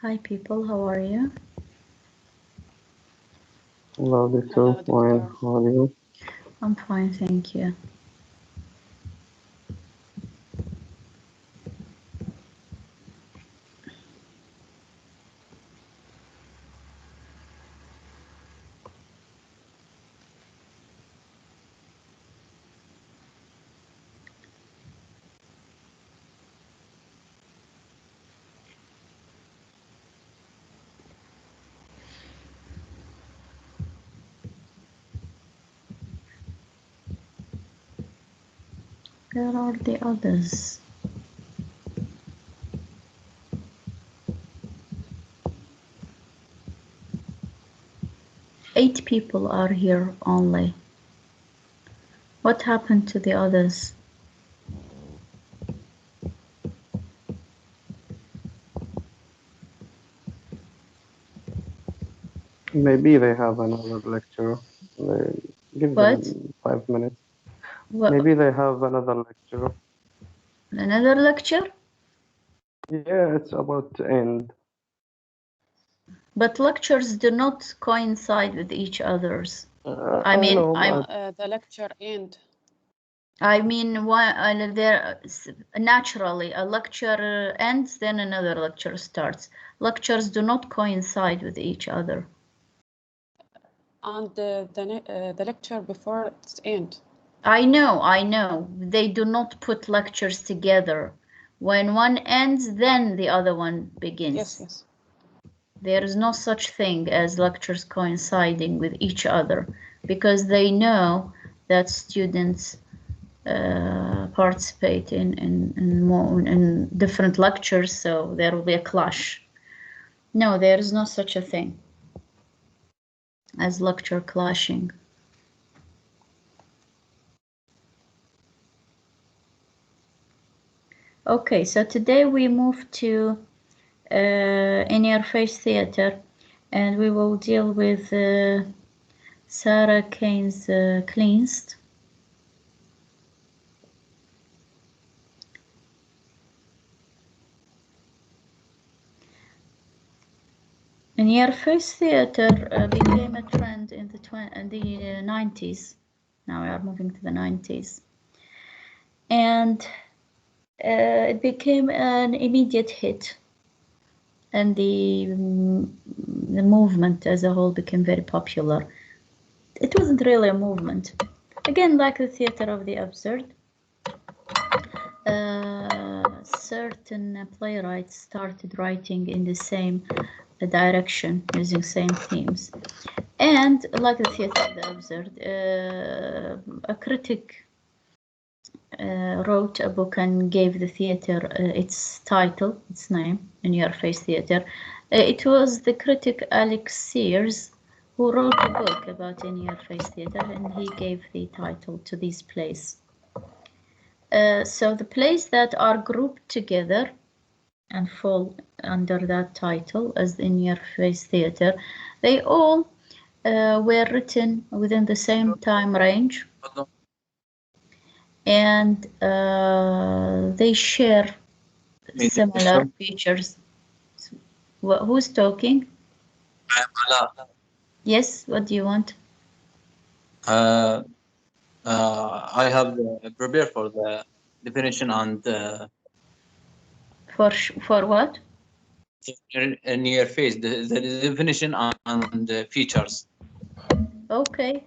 Hi people, how are you? Hello, Doctor. Hello, Fine. Doctor. How are you? I'm fine, thank you. Where are the others? Eight people are here only. What happened to the others? Maybe they have another lecture. Give What? them 5 minutes. What? Maybe they have another lecture. Another lecture? Yeah, it's about to end. But lectures do not coincide with each other's. I know, but The lecture end. I mean, why there naturally a lecture ends, then another lecture starts. Lectures do not coincide with each other. And the lecture before its end. I know. They do not put lectures together. When one ends, then the other one begins. Yes. There is no such thing as lectures coinciding with each other because they know that students participate in different lectures, so there will be a clash. No, there is no such a thing as lecture clashing. Okay, so today we move to in-your-face theater, and we will deal with Sarah Kane's Cleansed. In-your-face theater became a trend in the 90s. Now we are moving to the 90s. And it became an immediate hit. And the movement as a whole became very popular. It wasn't really a movement. Again, like the theater of the absurd, certain playwrights started writing in the same direction, using same themes. And like the theater of the absurd, a critic wrote a book and gave the theater its title, its name, In-Your-Face Theater. It was the critic Alex Sears who wrote a book about In-Your-Face Theater, and he gave the title to these plays. So the plays that are grouped together and fall under that title as In-Your-Face Theater, they all were written within the same time range, and they share similar features. Who's talking? Yes, what do you want? I have prepared for the definition and For what? in your face, the definition and the features. Okay.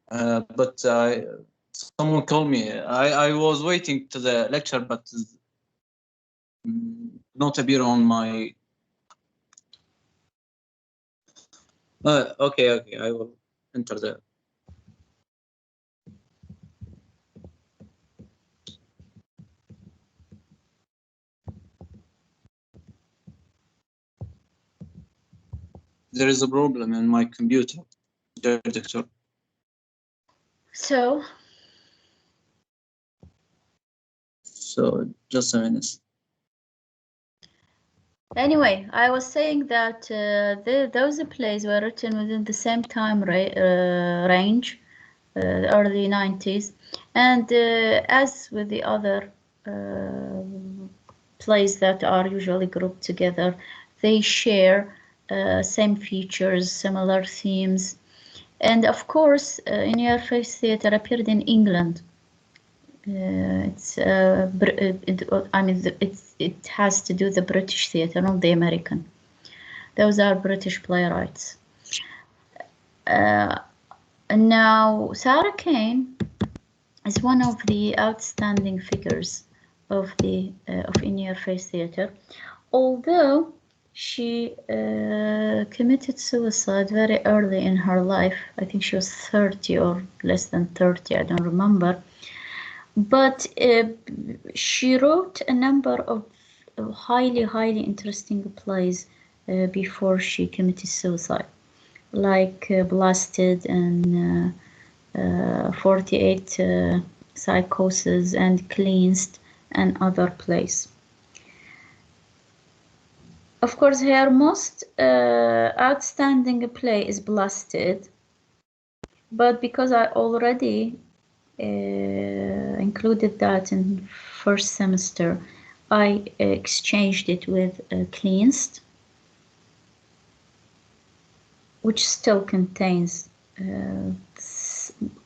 But someone called me. I was waiting to the lecture, but not appear on my. Okay. I will enter the. There is a problem in my computer, doctor. So just a minute. Anyway, I was saying that those plays were written within the same time range, early 90s, and as with the other plays that are usually grouped together. They share same features, similar themes. And of course, In Your Face Theatre appeared in England. It has to do the British theatre, not the American. Those are British playwrights. And now Sarah Kane is one of the outstanding figures of In Your Face Theatre, although she committed suicide very early in her life. I think she was 30 or less than 30, I don't remember. But she wrote a number of highly interesting plays before she committed suicide, like Blasted and 48 Psychosis and Cleansed and other plays. Of course, her most outstanding play is Blasted, but because I already included that in first semester, I exchanged it with Cleansed, which still contains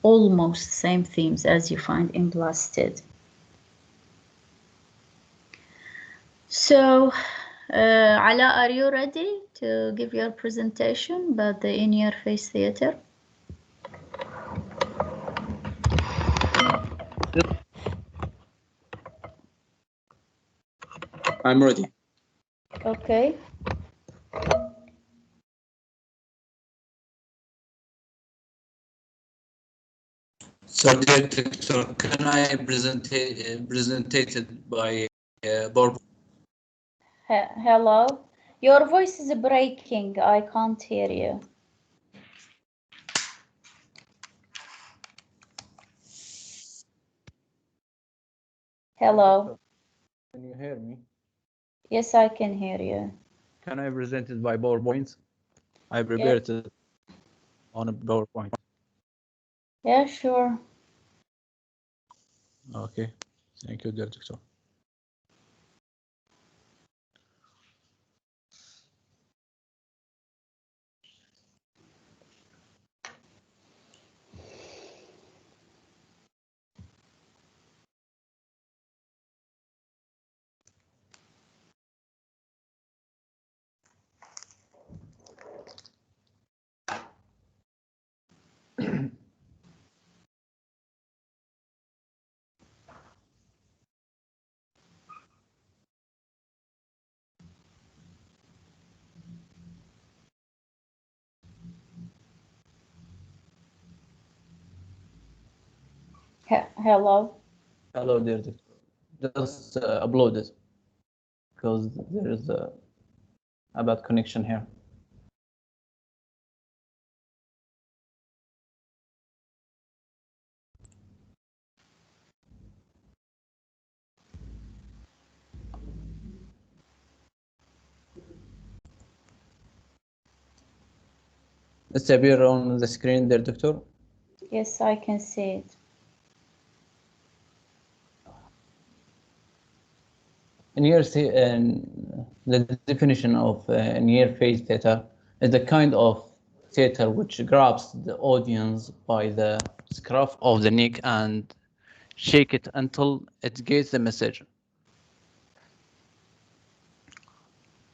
almost same themes as you find in Blasted. So, Ala, are you ready to give your presentation about the In Your Face Theatre? I'm ready. Okay. So, dear doctor, can I presented by PowerPoint? Hello. Your voice is breaking. I can't hear you. Hello. Can you hear me? Yes, I can hear you. Can I present it by PowerPoint? I prepared it on a PowerPoint. Yeah, sure. Okay. Thank you, dear doctor. Hello. Hello, dear doctor. Just upload it because there is a bad connection here. It's appear on the screen, dear doctor. Yes, I can see it. The definition of near face theater is the kind of theater which grabs the audience by the scruff of the neck and shake it until it gets the message.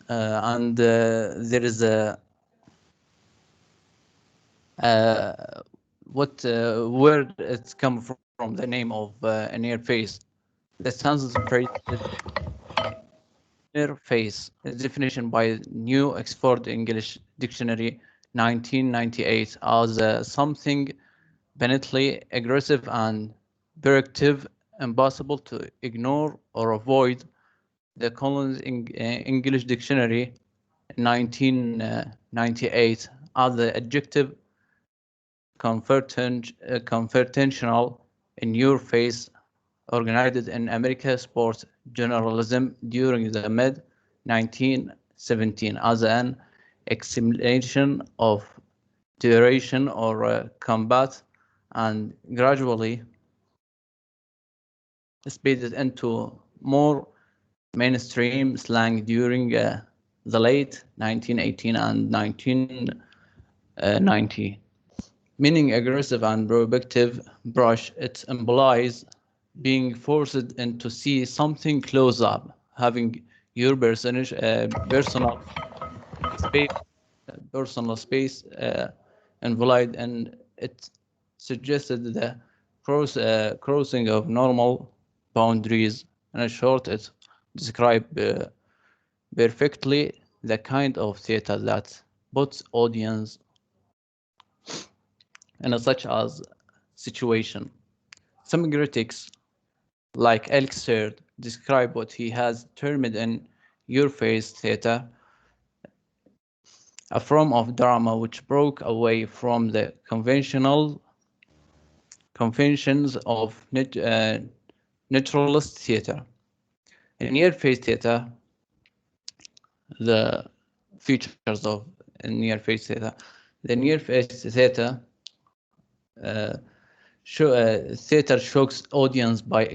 And there is a where it's come from the name of a near face. The Sanskrit phrase is near face is definition by New Oxford English Dictionary 1998 as something blatantly aggressive and directive, impossible to ignore or avoid. The Collins English Dictionary 1998 as the adjective confrontational, in your face, organized in American sports journalism during the mid 1917 as an explanation of duration or combat, and gradually split into more mainstream slang during the late 1918 and 1990. Meaning aggressive and provocative brush, it implies being forced in to see something close up, having your personal space, invalid, and it suggested the crossing of normal boundaries. In short, it described perfectly the kind of theater that puts audience in such as situation. Some critics, like Alex Serd, describe what he has termed in your-face theater, a form of drama which broke away from the conventions of naturalist theater. In near-face theater, the features of near-face theater, the near-face theater theater shocks audience by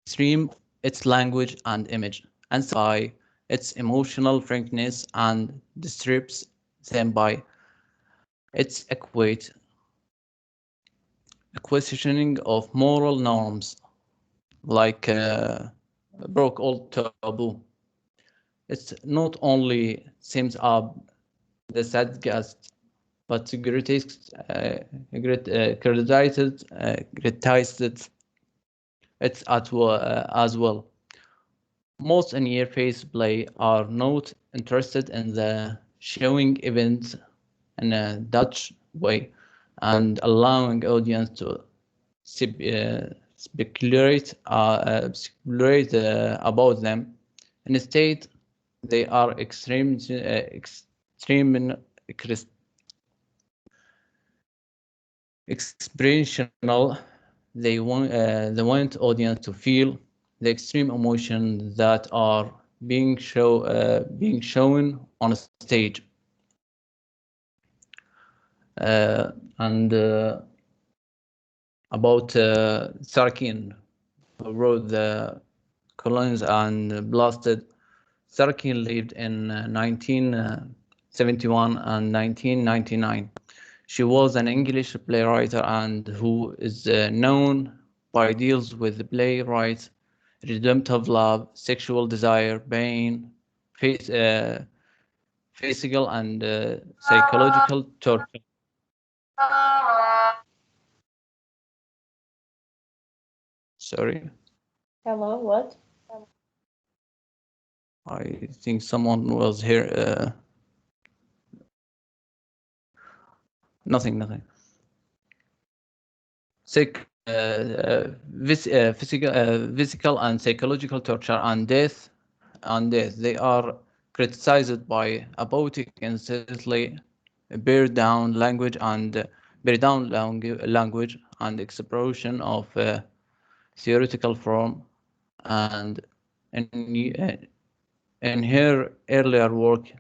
extreme its language and image, and by its emotional frankness, and disturbs them by its questioning of moral norms, like broke all taboo. It not only sums up the tavga, but criticized it as well. Most in-your-face play are not interested in the showing events in a Dutch way and allowing audience to speculate about them. Instead, they are experiential. They want audience to feel the extreme emotions that are being shown on a stage. And about Sarkin, who wrote the Colonies and Blasted. Sarkin lived in 1971 and 1999. She was an English playwright and who is known by deals with playwrights, redemptive love, sexual desire, pain, physical and psychological torture. Sorry, Hello, what? I think someone was here. Nothing. Physical and psychological torture and death. They are criticized by a poetic incessantly bear down language and exploration of theoretical form, and in her earlier work,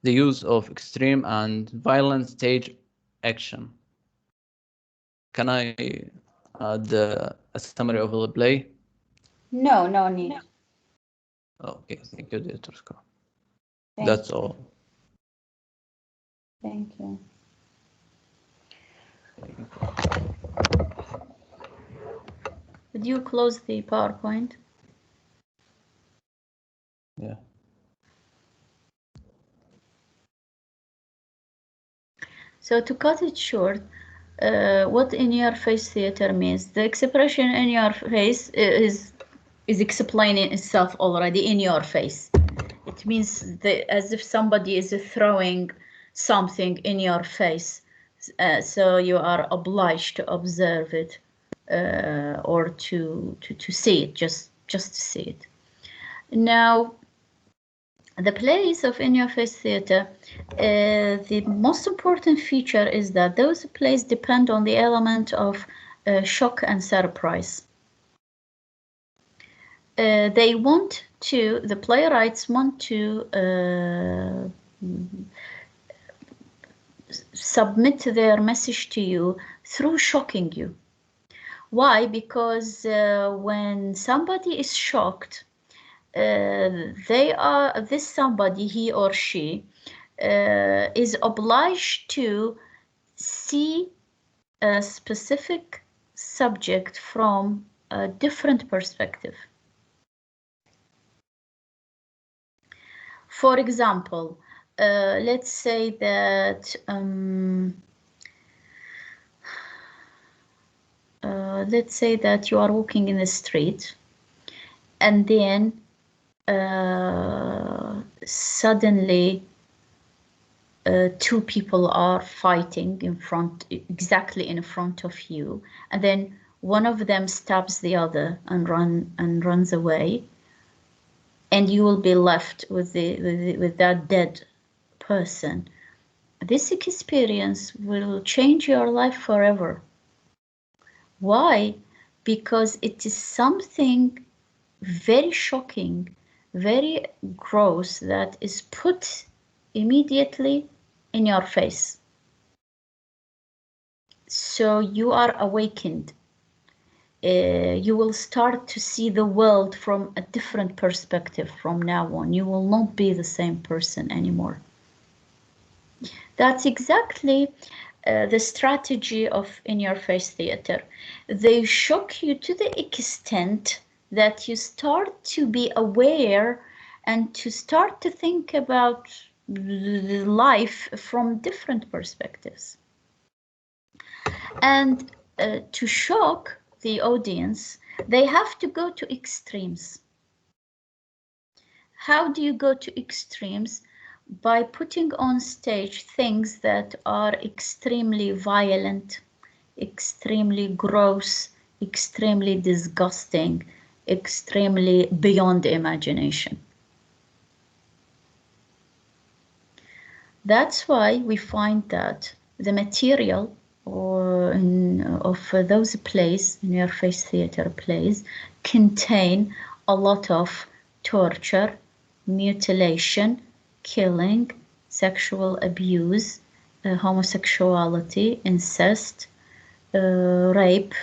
the use of extreme and violent stage action. Can I add a summary of the play? No, no need. Okay, thank you, Dr. Scott. Thank That's you. all. Thank you. Would you close the PowerPoint? Yeah. So to cut it short, what in-your-face theater means, the expression in your face is explaining itself already. In your face, it means as if somebody is throwing something in your face, so you are obliged to observe it or to see it, just to see it. Now, the plays of in-your-face theater, the most important feature is that those plays depend on the element of shock and surprise. The playwrights want to submit their message to you through shocking you. Why? Because when somebody is shocked, this somebody, he or she, is obliged to see a specific subject from a different perspective. For example, let's say that you are walking in the street, and then suddenly two people are fighting exactly in front of you, and then one of them stabs the other and runs away, and you will be left with that dead person. This experience will change your life forever. Why? Because it is something very shocking, very gross, that is put immediately in your face. So you are awakened. You will start to see the world from a different perspective from now on. You will not be the same person anymore. That's exactly the strategy of in-your-face theater. They shock you to the extent that you start to be aware and to start to think about life from different perspectives. And to shock the audience, they have to go to extremes. How do you go to extremes? By putting on stage things that are extremely violent, extremely gross, extremely disgusting, extremely beyond imagination. That's why we find that the material of those plays, in-your-face theater plays, contain a lot of torture, mutilation, killing, sexual abuse, homosexuality, incest, rape,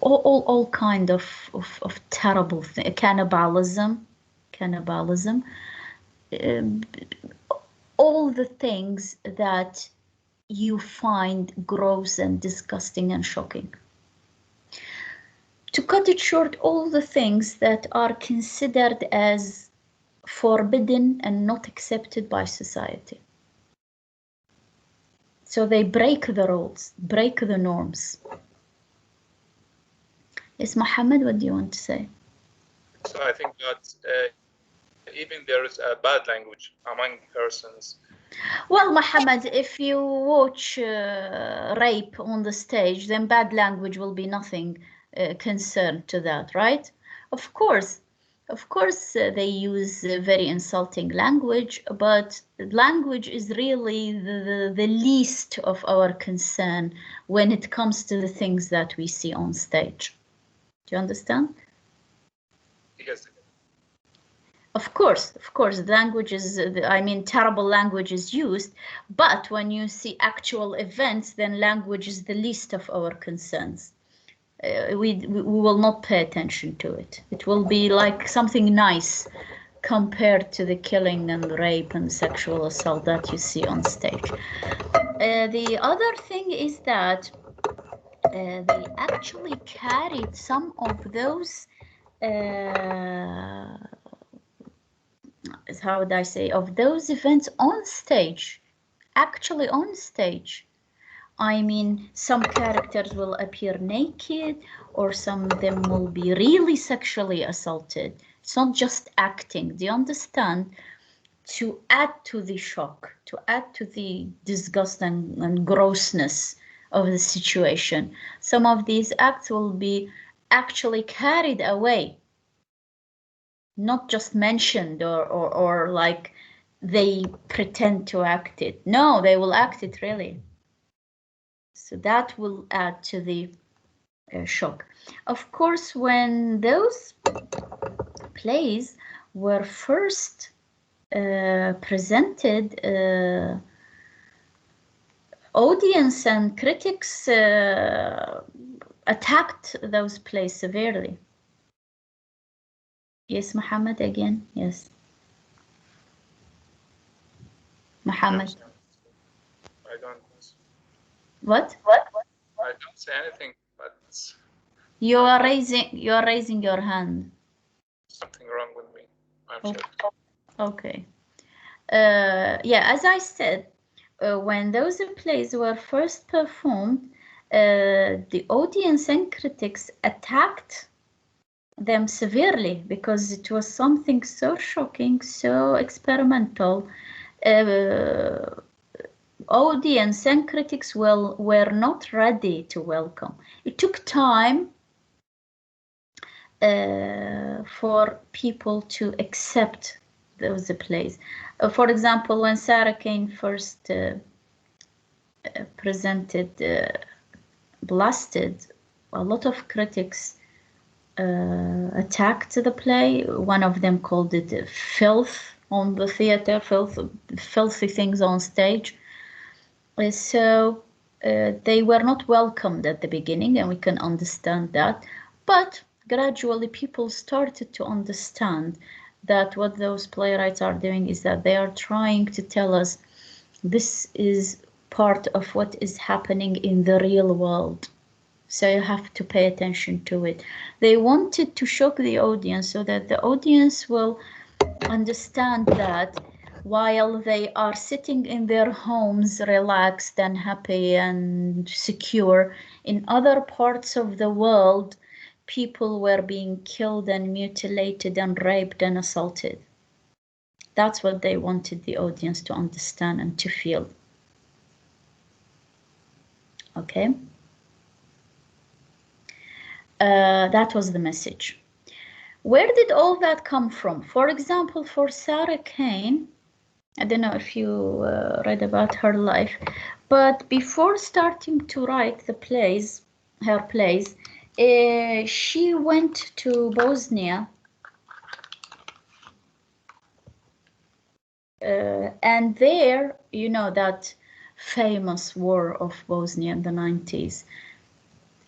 all kind of terrible things, cannibalism, all the things that you find gross and disgusting and shocking. To cut it short, all the things that are considered as forbidden and not accepted by society. So they break the rules, break the norms. Yes, Mohammed, what do you want to say? So I think that even there is a bad language among persons. Well, Mohammed, if you watch rape on the stage, then bad language will be nothing concerned to that, right? Of course, they use very insulting language, but language is really the least of our concern when it comes to the things that we see on stage. Do you understand? Yes. Of course, language is, I mean, terrible language is used, but when you see actual events, then language is the least of our concerns. We will not pay attention to it. It will be like something nice compared to the killing and rape and sexual assault that you see on stage. The other thing is that they actually carried some of those how would I say, of those events on stage, actually on stage. I mean, some characters will appear naked, or some of them will be really sexually assaulted. It's not just acting, do you understand? To add to the shock, to add to the disgust and grossness of the situation. Some of these acts will be actually carried away, not just mentioned or like they pretend to act it. No, they will act it really. So that will add to the shock. Of course, when those plays were first presented audience and critics attacked those plays severely. Yes, Muhammad again. Yes. Muhammad. I don't. What? I don't say anything, but You are raising your hand. something wrong with me. I'm Oh. sure. Okay. Yeah, as I said, when those plays were first performed, the audience and critics attacked them severely because it was something so shocking, so experimental. Audience and critics were not ready to welcome. It took time for people to accept those plays. For example, when Sarah Kane first presented Blasted, a lot of critics attacked the play. One of them called it filth on the theater, filthy things on stage. So they were not welcomed at the beginning, and we can understand that. But gradually people started to understand that what those playwrights are doing is that they are trying to tell us this is part of what is happening in the real world. So you have to pay attention to it. They wanted to shock the audience so that the audience will understand that while they are sitting in their homes relaxed and happy and secure, in other parts of the world, people were being killed and mutilated and raped and assaulted. That's what they wanted the audience to understand and to feel. Okay? That was the message. Where did all that come from? For example, for Sarah Kane, I don't know if you read about her life, but before starting to write the plays, her plays, she went to Bosnia and there, you know, that famous war of Bosnia in the 90s.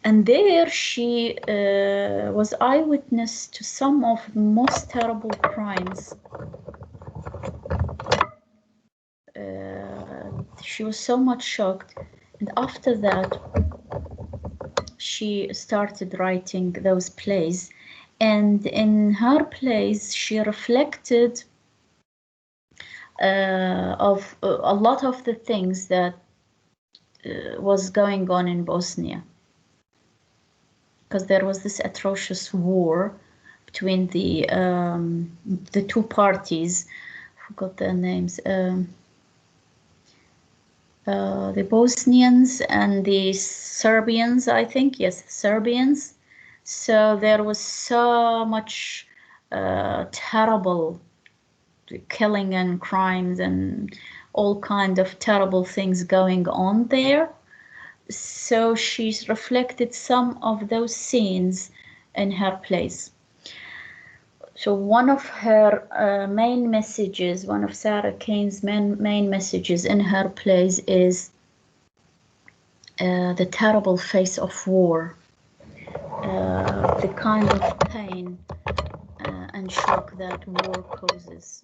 And there she was eyewitness to some of the most terrible crimes. She was so much shocked, and after that she started writing those plays, and in her plays she reflected of a lot of the things that was going on in Bosnia, because there was this atrocious war between the two parties. I forgot their names. The Bosnians and the Serbians, I think. Yes, Serbians. So there was so much terrible killing and crimes and all kind of terrible things going on there. So she's reflected some of those scenes in her plays. So one of her main messages, one of Sarah Kane's main messages in her plays is the terrible face of war, the kind of pain and shock that war causes.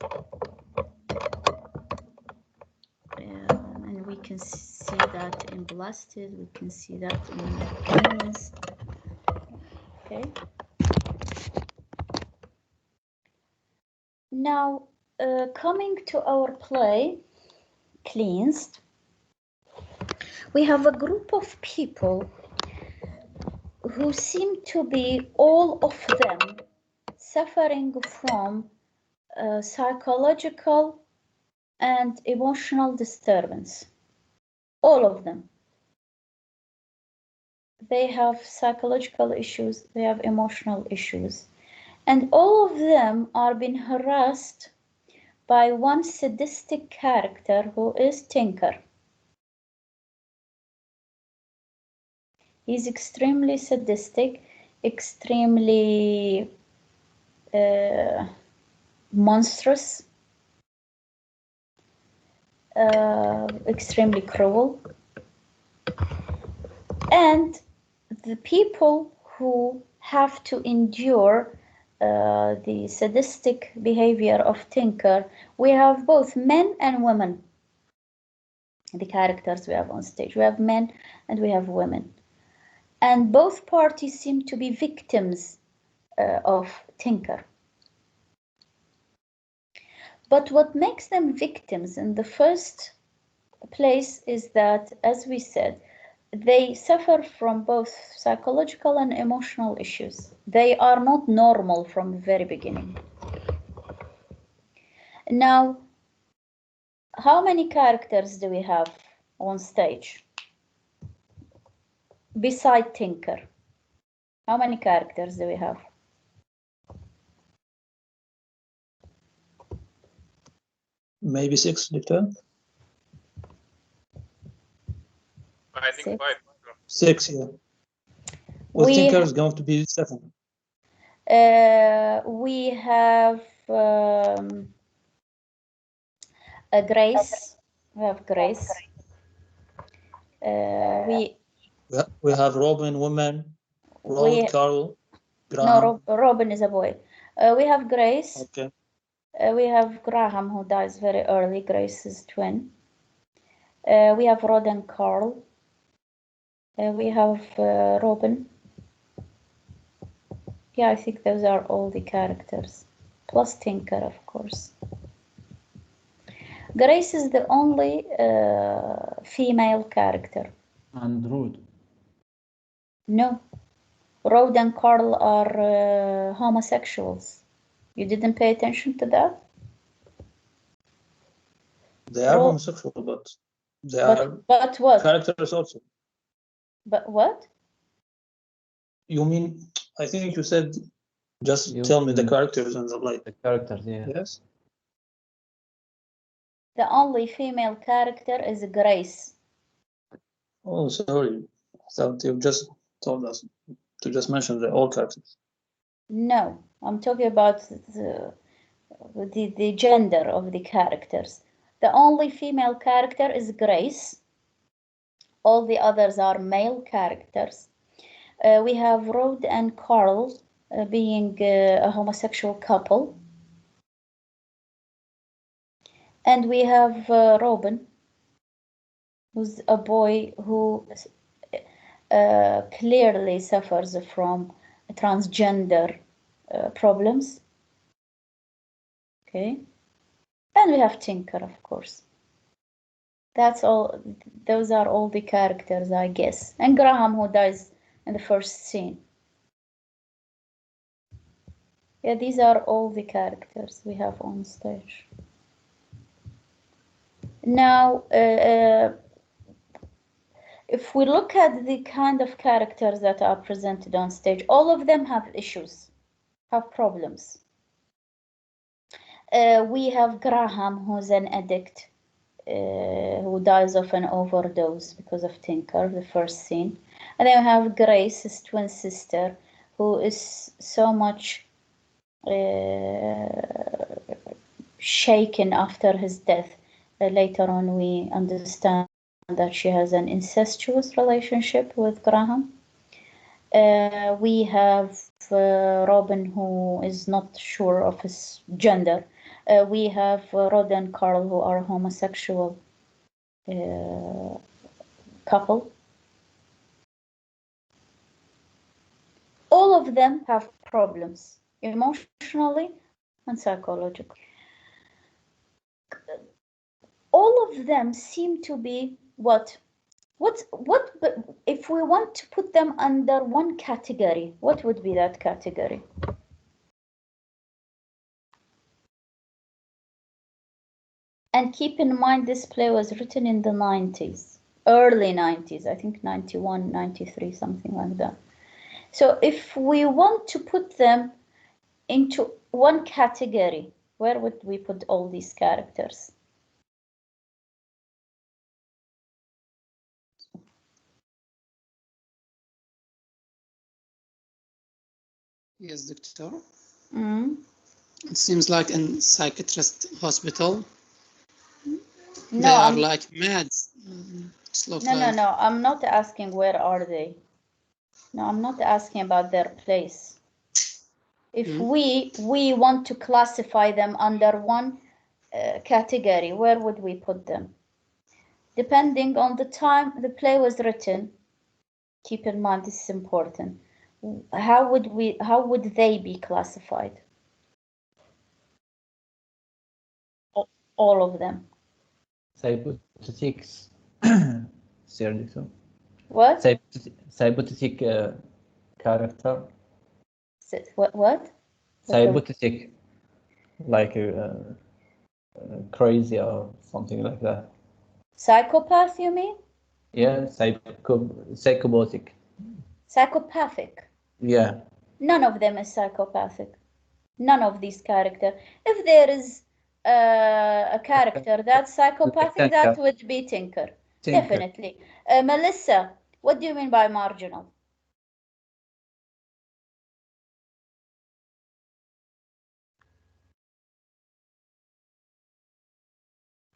And we can see that in Blasted, we can see that in Humans. Okay. Now, coming to our play, Cleansed, we have a group of people who seem to be, all of them, suffering from psychological and emotional disturbance. All of them. They have psychological issues, they have emotional issues. And all of them are being harassed by one sadistic character who is Tinker. He's extremely sadistic, extremely monstrous, extremely cruel. And the people who have to endure the sadistic behavior of Tinker, we have both men and women. The characters we have on stage, we have men and we have women, and both parties seem to be victims of Tinker. But what makes them victims in the first place is that, as we said, they suffer from both psychological and emotional issues. They are not normal from the very beginning. Now, how many characters do we have on stage beside Tinker? How many characters do we have? Maybe 6, Doctor. I think 5. 6, yeah. Well, Tinker is going to be 7. We have a Grace. We have Grace. We have Robin, woman, Ronald, Carl, Graham. No, Robin is a boy. We have Grace. Okay. We have Graham, who dies very early. Grace is twin. We have Rod and Carl. We have Robin. Yeah, I think those are all the characters, plus Tinker, of course. Grace is the only female character. And Rod. No, Rod and Carl are homosexuals. You didn't pay attention to that? They are homosexual, but they are but what? characters also. But what? You mean, I think you said, just tell me the characters and the light. The characters, yeah. Yes. The only female character is Grace. Oh, sorry. I thought you just told us to just mention the all characters. No, I'm talking about the gender of the characters. The only female character is Grace. All the others are male characters. We have Rod and Carl being a homosexual couple. And we have Robin, who's a boy who clearly suffers from transgender problems. Okay. And we have Tinker, of course. That's all. Those are all the characters, I guess. And Graham, who dies in the first scene. Yeah, these are all the characters we have on stage. Now, if we look at the kind of characters that are presented on stage, all of them have issues, have problems. We have Graham, who's an addict, who dies of an overdose because of Tinker, the first scene. And then we have Grace, his twin sister, who is so much shaken after his death. Later on, we understand that she has an incestuous relationship with Graham. We have Robin, who is not sure of his gender. We have Rod and Carl, who are homosexual couple. All of them have problems, emotionally and psychologically. All of them seem to be what if we want to put them under one category, what would be that category? And keep in mind, this play was written in the 90s, early 90s, I think 91, 93, something like that. So if we want to put them into one category, where would we put all these characters? Yes, doctor. Mm. It seems like in psychiatrist hospital. No, they are like mad. It's look No, like? no. I'm not asking where are they. No, I'm not asking about their place. If we want to classify them under one category, where would we put them? Depending on the time the play was written, keep in mind this is important. How would they be classified? All of them. Hypothetics. Seriously. What? Hypothetic character. What? Hypothetic, like crazy or something like that. Psychopath, you mean? Yeah, psychopathic. Psychopathic. Yeah. None of them is psychopathic. None of these characters. If there is a character that's psychopathic, that would be Tinker. Definitely. Melissa, what do you mean by marginal?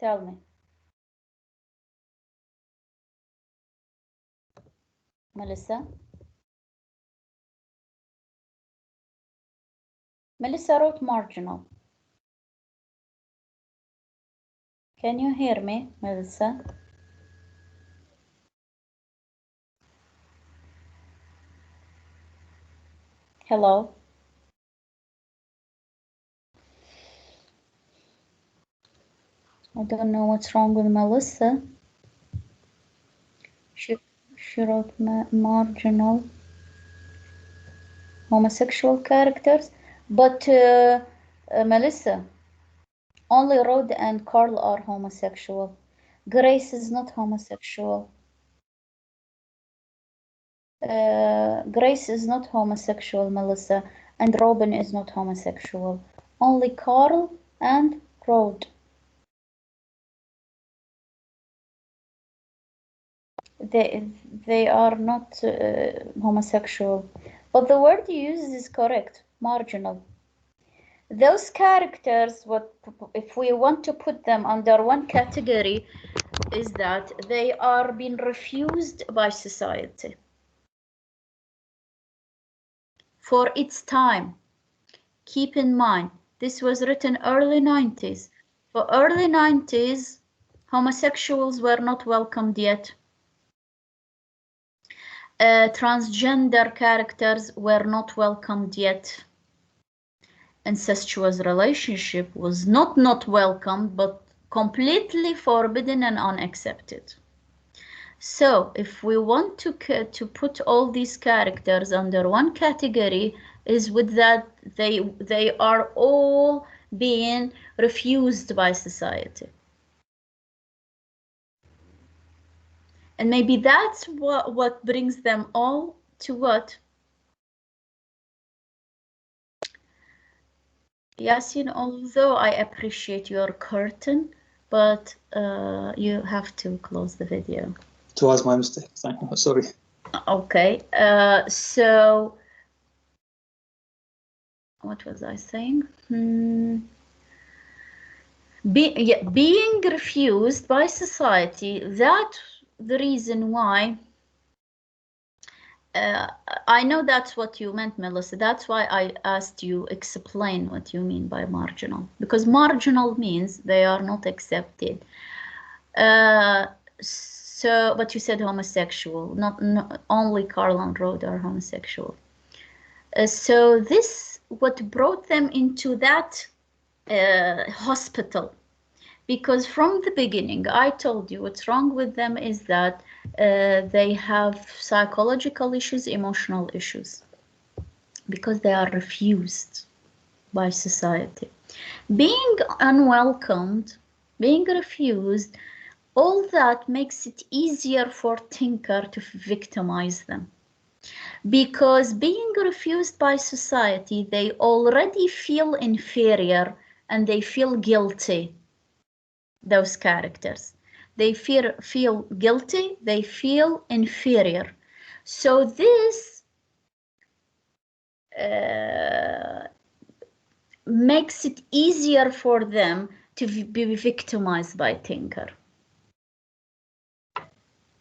Tell me. Melissa? Melissa wrote marginal. Can you hear me, Melissa? Hello? I don't know what's wrong with Melissa. She wrote marginal homosexual characters, but Melissa, only Rod and Carl are homosexual. Grace is not homosexual. Grace is not homosexual, Melissa, and Robin is not homosexual. Only Carl and Rod. They are not homosexual, but the word you use is correct, marginal. Those characters, if we want to put them under one category, is that they are being refused by society for its time. Keep in mind, this was written early 90s. For early 90s, homosexuals were not welcomed yet. Transgender characters were not welcomed yet. Incestuous relationship was not welcomed, but completely forbidden and unaccepted. So if we want to put all these characters under one category, is with that they are all being refused by society. And maybe that's what brings them all to what? Yasin, although I appreciate your curtain, but you have to close the video. It was my mistake. Thank you. Sorry. Okay. So what was I saying? Being refused by society, that's the reason why I know that's what you meant, Melissa. That's why I asked you explain what you mean by marginal, because marginal means they are not accepted. So, but you said homosexual, not only Carl and Rod are homosexual. So this what brought them into that hospital, because from the beginning I told you what's wrong with them is that they have psychological issues, emotional issues, because they are refused by society. Being unwelcomed, being refused, all that makes it easier for Tinker to victimize them. Because being refused by society, they already feel inferior and they feel guilty. Those characters, they feel guilty, they feel inferior. So this makes it easier for them to be victimized by Tinker.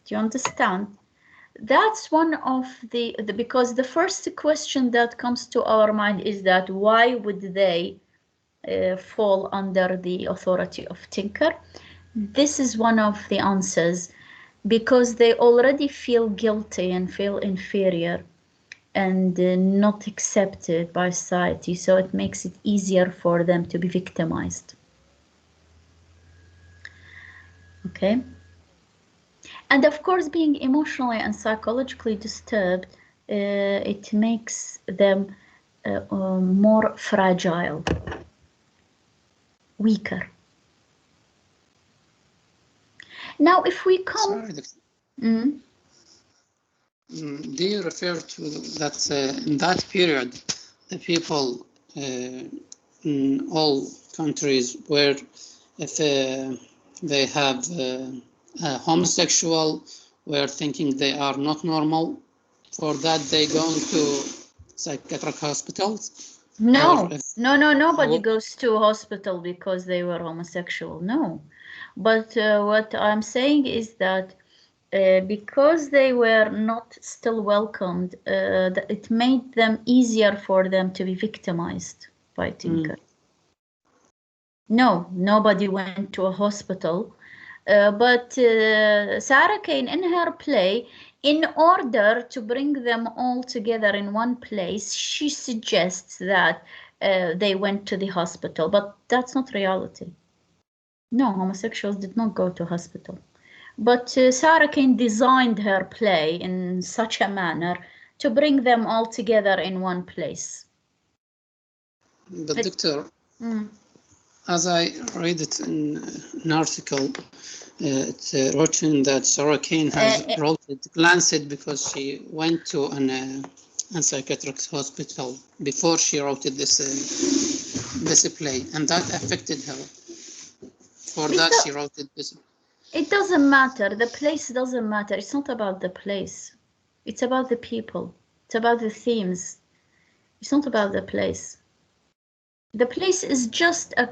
Do Do you understand? That's one of the because the first question that comes to our mind is that why would they fall under the authority of Tinker? This is one of the answers, because they already feel guilty and feel inferior and not accepted by society, so it makes it easier for them to be victimized. Okay. And of course, being emotionally and psychologically disturbed, it makes them more fragile, weaker. Now, if we come... Sorry, do you refer to that in that period, the people in all countries where if they have a homosexual were thinking they are not normal, for that they go into psychiatric hospitals? No, Or if- nobody Oh. goes to hospital because they were homosexual, no. But what I'm saying is that because they were not still welcomed, it made them easier for them to be victimized by Tinker. No, nobody went to a hospital. But Sarah Kane, in her play, in order to bring them all together in one place, she suggests that they went to the hospital, but that's not reality. No, homosexuals did not go to hospital. But Sarah Kane designed her play in such a manner to bring them all together in one place. But Doctor, as I read it in an article, it's written that Sarah Kane has glanced it because she went to a psychiatric hospital before she wrote this play, and that affected her. For that, she wrote this. It doesn't matter. The place doesn't matter. It's not about the place. It's about the people. It's about the themes. It's not about the place. The place is just a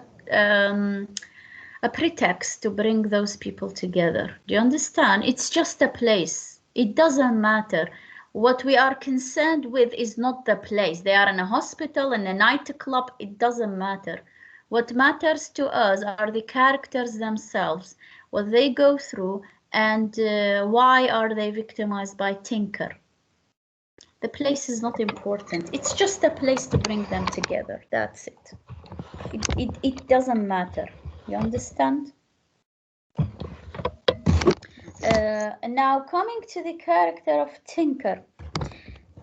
pretext to bring those people together. Do you understand? It's just a place. It doesn't matter. What we are concerned with is not the place. They are in a hospital, in a nightclub. It doesn't matter. What matters to us are the characters themselves, what they go through, and why are they victimized by Tinker. The place is not important. It's just a place to bring them together. That's it. It doesn't matter. You understand? Now coming to the character of Tinker.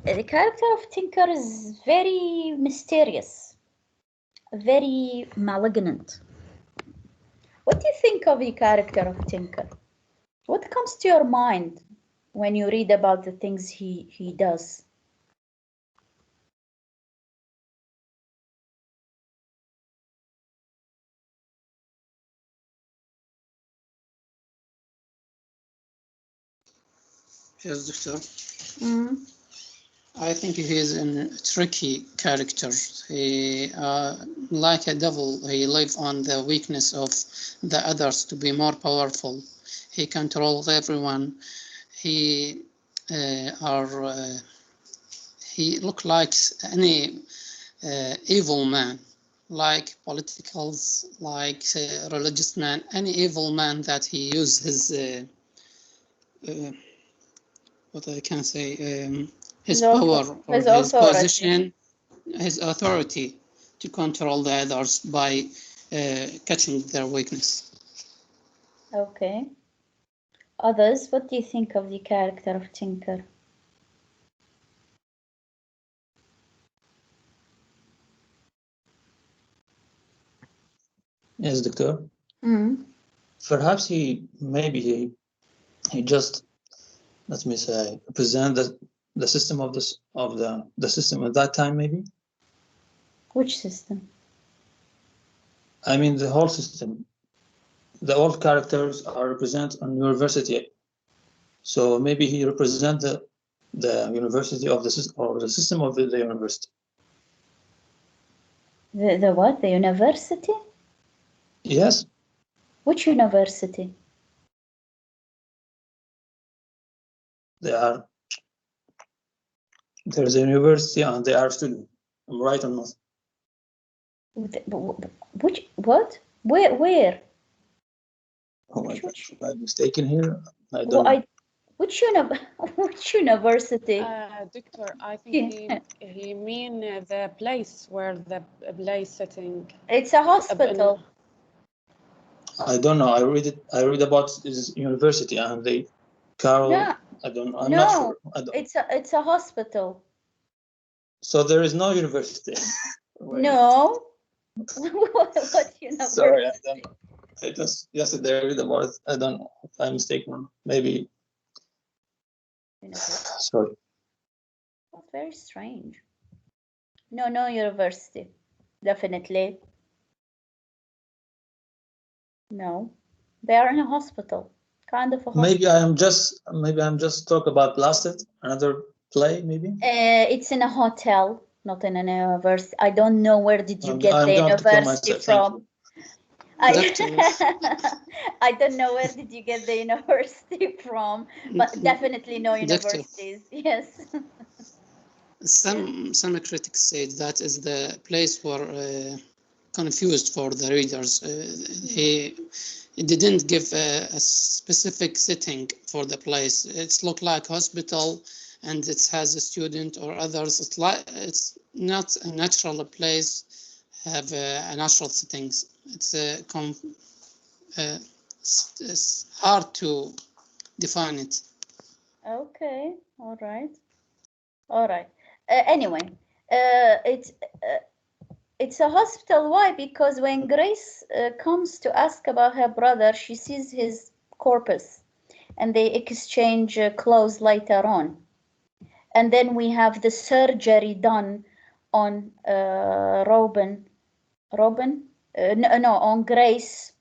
The character of Tinker is very mysterious, very malignant. What do you think of the character of Tinker? What comes to your mind when you read about the things he does? Yes, Doctor. I think he is a tricky character. He, like a devil, he lives on the weakness of the others to be more powerful. He controls everyone. He he looks like any evil man, like politicals, like religious man, any evil man that he uses his what I can say, his power or his position, his authority to control the others by catching their weakness. Okay. Others, what do you think of the character of Tinker? Yes, Doctor. Perhaps maybe he just, let me say, represent the system of the system at that time, maybe. Which system? I mean the whole system. The old characters are represented on university, so maybe he represents the university of the system, or the system of the university. The what? The university? Yes. Which university? there's a university and they are students. I'm right or not? Which, what? Where? Oh my God, am I mistaken here? I don't Well, know. which university? Doctor, I think he mean the place where the place setting. It's a hospital. I don't know. I read about this university and Carol. No, I'm not sure. It's a hospital. So there is no university. No. What university? Sorry, I just yesterday I read about it. I don't know if I'm mistaken. Maybe. Sorry. That's very strange. No university. Definitely. No. They are in a hospital. Kind of a hospital. Maybe I'm just talk about Blasted, another play, maybe. It's in a hotel, not in an university. I don't know where did you get the university from. I don't know where did you get the university from, but definitely no universities. Yes. Some critics said that is the place where confused for the readers. He didn't give a specific setting for the place. It's look like hospital, and it has a student or others. It's not a natural place. Have a natural settings. It's hard to define it. Okay. All right. Anyway, it's a hospital. Why? Because when Grace comes to ask about her brother, she sees his corpus, and they exchange clothes later on. And then we have the surgery done on on Grace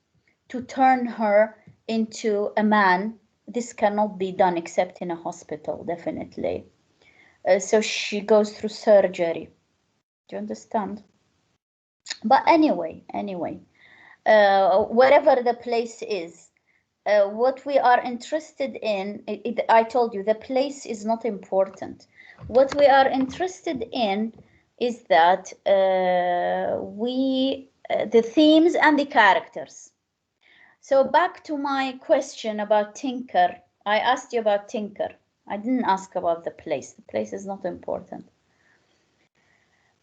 to turn her into a man. This cannot be done except in a hospital, definitely. So she goes through surgery. Do you understand? But anyway, wherever the place is, what we are interested in, I told you, the place is not important. What we are interested in is that the themes and the characters. So back to my question about Tinker. I asked you about Tinker. I didn't ask about the place. The place is not important.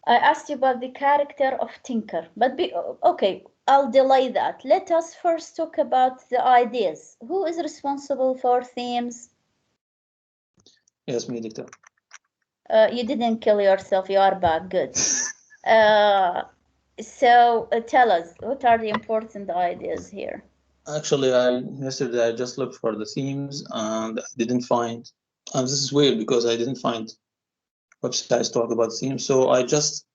I asked you about the character of Tinker, but okay, I'll delay that. Let us first talk about the ideas. Who is responsible for themes? Yes, me, Doctor. You didn't kill yourself. You are back. Good. So tell us, what are the important ideas here? Actually, yesterday I just looked for the themes and I didn't find. And this is weird because I didn't find websites talk about themes. So I just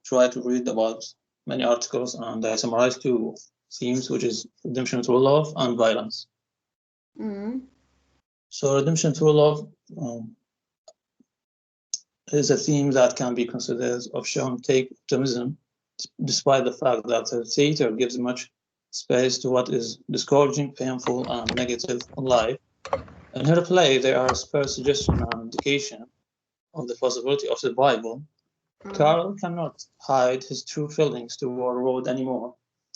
tried to read about many articles and I summarized 2 themes, which is redemption through love and violence. So redemption through love is a theme that can be considered of shown-take optimism, despite the fact that the theater gives much space to what is discouraging, painful, and negative in life. In her play, there are spare suggestions and indication of the possibility of survival. Carl cannot hide his true feelings toward Rod anymore.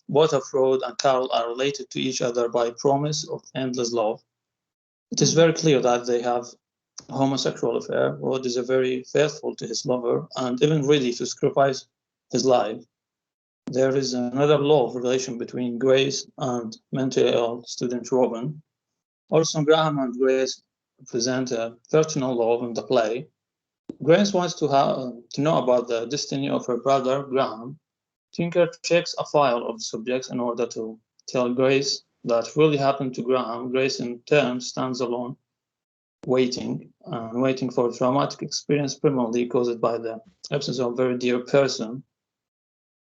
Both of Rod and Carl are related to each other by promise of endless love. It is very clear that they have a homosexual affair. Rod is very faithful to his lover and even ready to sacrifice his life. There is another love relation between Grace and mentally ill student Robin. Also, Graham and Grace present a personal love in the play. Grace wants to know about the destiny of her brother, Graham. Tinker checks a file of subjects in order to tell Grace that really happened to Graham. Grace in turn stands alone, waiting for a traumatic experience primarily caused by the absence of a very dear person.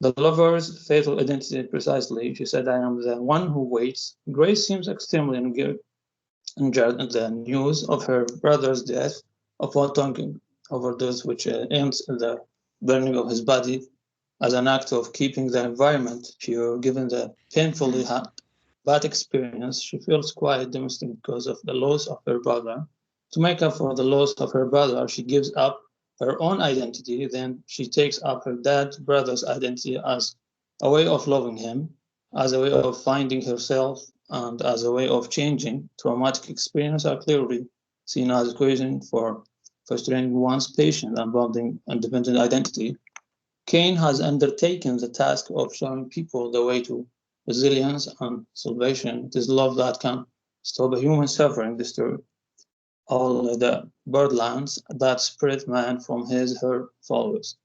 The lover's fatal identity precisely. She said, "I am the one who waits." Grace seems extremely injured in the news of her brother's death of tongue overdose, which ends in the burning of his body as an act of keeping the environment pure. Given the painfully bad experience, she feels quite devastated because of the loss of her brother. To make up for the loss of her brother, she gives up her own identity, then she takes up her dead brother's identity as a way of loving him, as a way of finding herself, and as a way of changing. Traumatic experience are clearly seen as equation for fostering one's patient and building independent identity. Cain has undertaken the task of showing people the way to resilience and salvation. It is love that can stop a human suffering, destroy all the borderlands that separate man from her followers.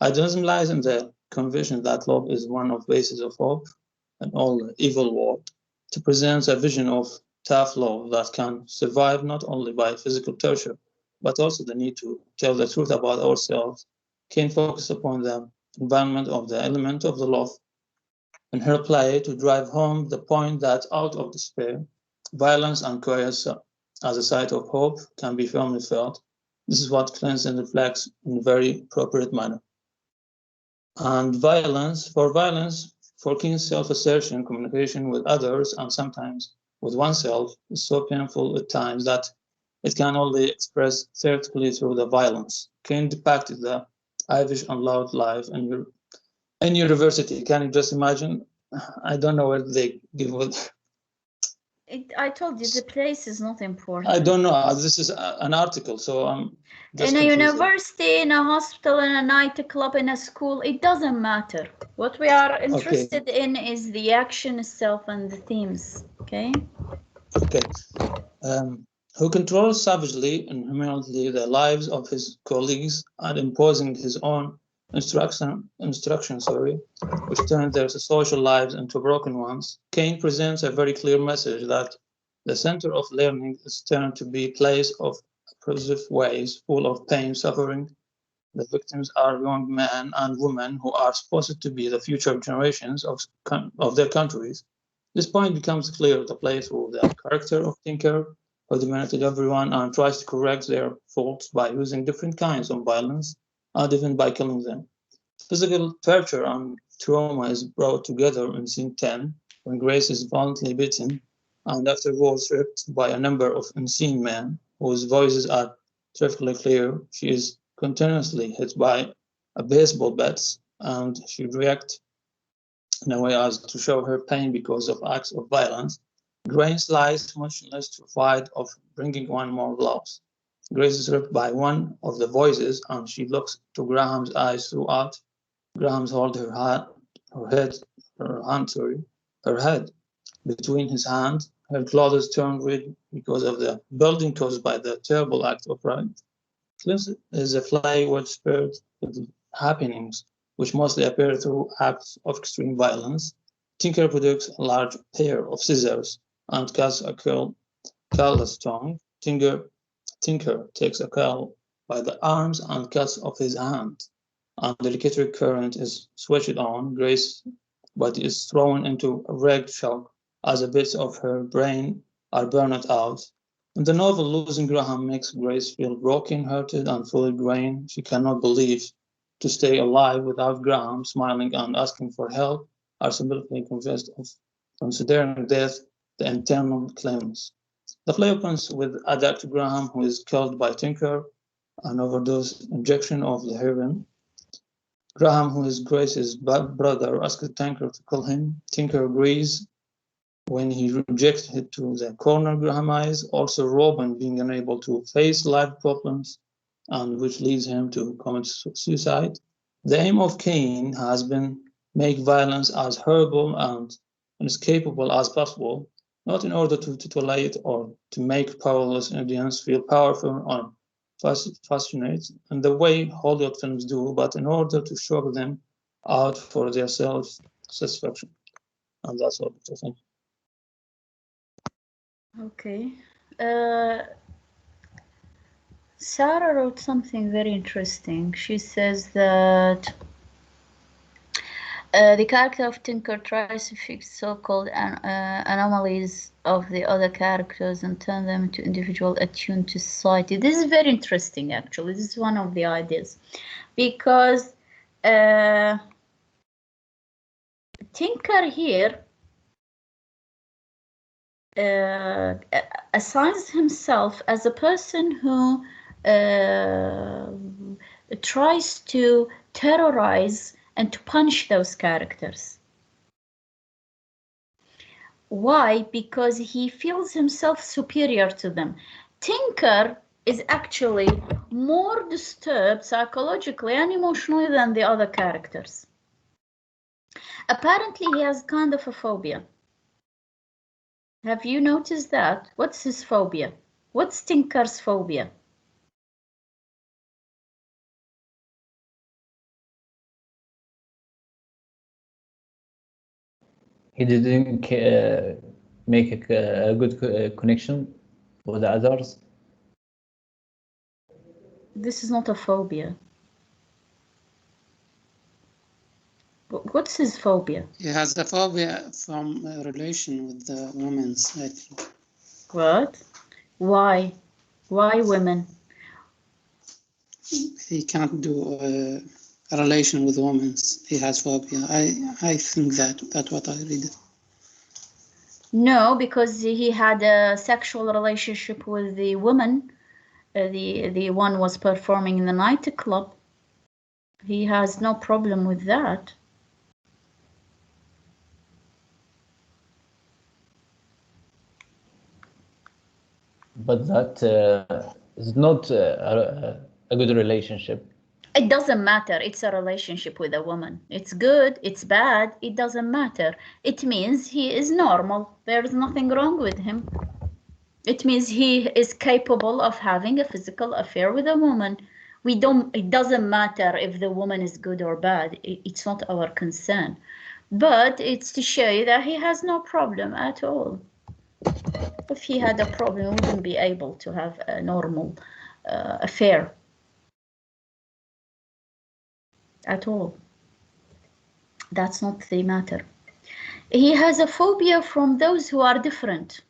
Idealism lies in the conviction that love is one of the bases of hope in all the evil world. To present a vision of tough love that can survive not only by physical torture, but also the need to tell the truth about ourselves, can focus upon the environment of the element of the love in her play to drive home the point that out of despair, violence and chaos as a site of hope can be firmly felt. This is what Clinton reflects in a very appropriate manner. And violence, for King's self-assertion, communication with others, and sometimes with oneself, is so painful at times that it can only express theatrically through the violence. King depicted the Irish and loud life in university. Can you just imagine? I don't know where they give it. I told you the place is not important. I don't know. This is an article, so I'm just in a confused. university, in a hospital, in a nightclub, in a school, it doesn't matter. What we are interested in is the action itself and the themes. Okay. Okay. Who controls savagely and humiliatingly the lives of his colleagues and imposing his own instruction, which turned their social lives into broken ones. Cain presents a very clear message that the center of learning is turned to be a place of oppressive ways, full of pain, suffering. The victims are young men and women who are supposed to be the future generations of their countries. This point becomes clear to play through the character of Tinker, who demented everyone and tries to correct their faults by using different kinds of violence and even by killing them. Physical torture and trauma is brought together in scene 10 when Grace is violently beaten and afterwards raped by a number of insane men whose voices are terrifically clear. She is continuously hit by a baseball bat and she reacts in a way as to show her pain because of acts of violence. Grace lies motionless terrified of bringing one more blows. Grace is ripped by one of the voices and she looks to Graham's eyes throughout. Graham's hold her head between his hands. Her clothes turn red because of the building caused by the terrible act of rape. This is a play which spared with happenings, which mostly appear through acts of extreme violence. Tinker produced a large pair of scissors and cuts a callous tongue. Tinker takes a cow by the arms and cuts off his hand. And the electric current is switched on. Grace body is thrown into a wrecked shock as a bits of her brain are burned out. In the novel, losing Graham makes Grace feel broken, hurted, and fully drained. She cannot believe to stay alive without Graham. Smiling and asking for help are simply convinced of considering death the internal claims. The play opens with a Dr. Graham who is killed by Tinker, an overdose injection of the heroin. Graham, who is Grace's brother, asks Tinker to kill him. Tinker agrees. When he rejects it to the corner, Graham eyes, also Robin being unable to face life problems, and which leads him to commit suicide. The aim of Cain has been make violence as horrible and inescapable as possible, not in order to titillate or to make powerless audience feel powerful or fascinate in the way Hollywood films do, but in order to shock them out for their self-satisfaction. And that's all I think. Okay. Sarah wrote something very interesting. She says that the character of Tinker tries to fix so-called anomalies of the other characters and turn them into individuals attuned to society. This is very interesting, actually. This is one of the ideas. Because Tinker here assigns himself as a person who tries to terrorize and to punish those characters. Why? Because he feels himself superior to them. Tinker is actually more disturbed psychologically and emotionally than the other characters. Apparently, he has kind of a phobia. Have you noticed that? What's his phobia? What's Tinker's phobia? He didn't make a good connection with the others. This is not a phobia. What's his phobia? He has a phobia from a relation with the women, I think. What? Why? Why women? He can't do a relation with women. He has phobia. I think that's what I read. No, because he had a sexual relationship with the woman. The one was performing in the nightclub. He has no problem with that. But that is not a good relationship. It doesn't matter. It's a relationship with a woman. It's good, it's bad, it doesn't matter. It means he is normal. There's nothing wrong with him. It means he is capable of having a physical affair with a woman. It doesn't matter if the woman is good or bad. It's not our concern. But it's to show you that he has no problem at all. If he had a problem, he wouldn't be able to have a normal affair at all. That's not the matter. He has a phobia from those who are different.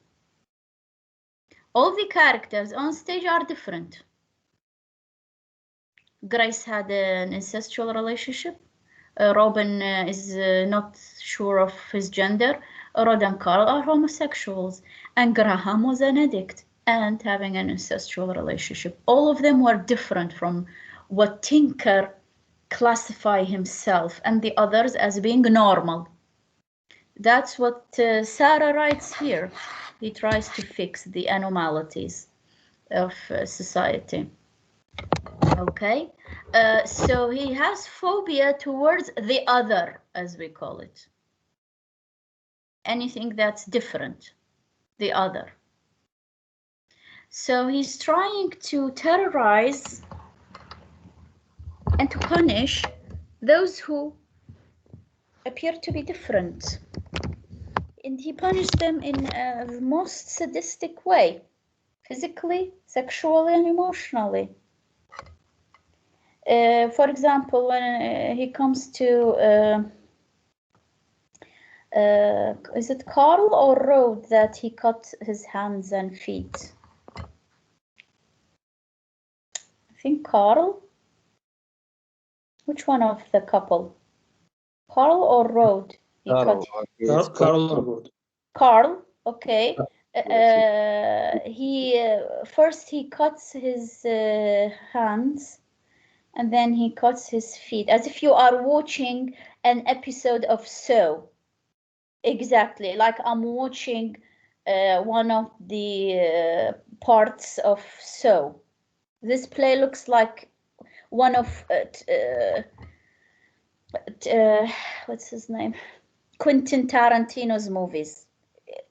All the characters on stage are different. Grace had an incestual relationship. Robin is not sure of his gender. Rod and Carl are homosexuals. And Graham was an addict and having an incestual relationship. All of them were different from what Tinker classify himself and the others as being normal. That's what Sarah writes here. He tries to fix the anomalies of society. Okay, so he has phobia towards the other, as we call it. Anything that's different, the other. So he's trying to terrorize and to punish those who appear to be different. And he punished them in the most sadistic way, physically, sexually, and emotionally. For example, when he comes to, is it Carl or Rode that he cut his hands and feet? I think Carl. Which one of the couple? Carl or Rode? Carl, okay. He cuts his hands and then he cuts his feet, as if you are watching an episode of So. Exactly, like I'm watching one of the parts of So. This play looks like one of what's his name? Quentin Tarantino's movies.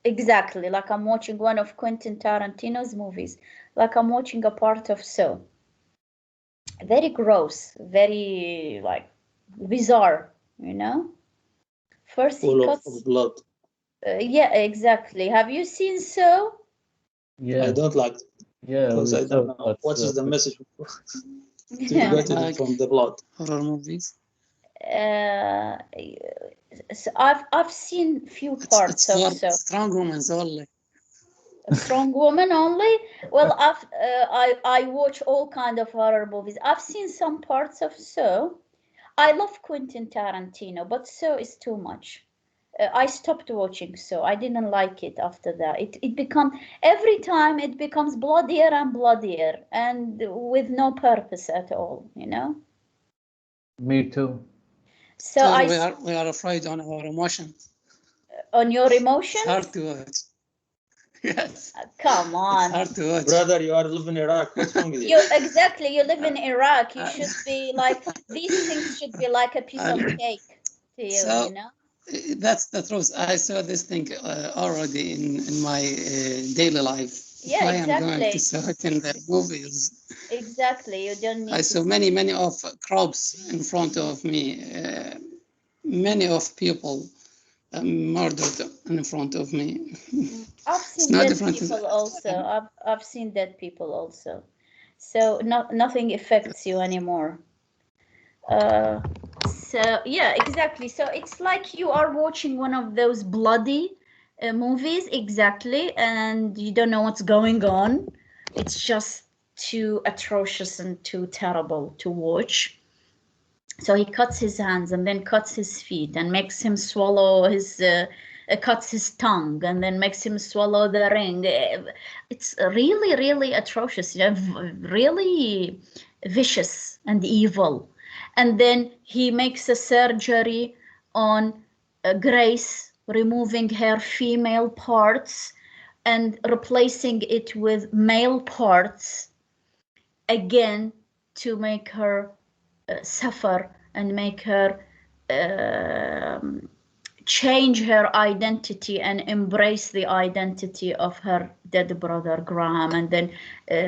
Exactly, like I'm watching one of Quentin Tarantino's movies, like I'm watching a part of So. Very gross, very like bizarre, you know. First he cuts of blood. Yeah, exactly. Have you seen So? Yeah, I don't like it. Yeah, because I don't know what is the message to get it from the blood. Horror movies. So I've seen few parts it's of So. Strong women only. A strong woman only? Well, I watch all kind of horror movies. I've seen some parts of So. I love Quentin Tarantino, but So is too much. I stopped watching, so I didn't like it after that. Every time it becomes bloodier and bloodier, and with no purpose at all, you know. Me too. So we are afraid on our emotions. On your emotions? It's hard to watch. Yes. Come on. It's hard to watch. Brother, you are living in Iraq. What's wrong with you? Exactly. You live in Iraq. You should be like, these things should be like a piece of cake to you, So, you know? That's the truth. I saw this thing already in my daily life. Yeah, Why exactly. I'm going to saw it in the movies. Exactly. You don't need I saw many of crops in front of me. Many of people murdered in front of me. I've seen dead people also. I've seen dead people also. So nothing affects you anymore. So yeah, exactly. So it's like you are watching one of those bloody movies, exactly, and you don't know what's going on. It's just too atrocious and too terrible to watch. So he cuts his hands and then cuts his feet and makes him swallow his, cuts his tongue and then makes him swallow the ring. It's really, really atrocious, you know, really vicious and evil. And then he makes a surgery on Grace, removing her female parts and replacing it with male parts, again, to make her suffer and make her change her identity and embrace the identity of her dead brother Graham, and then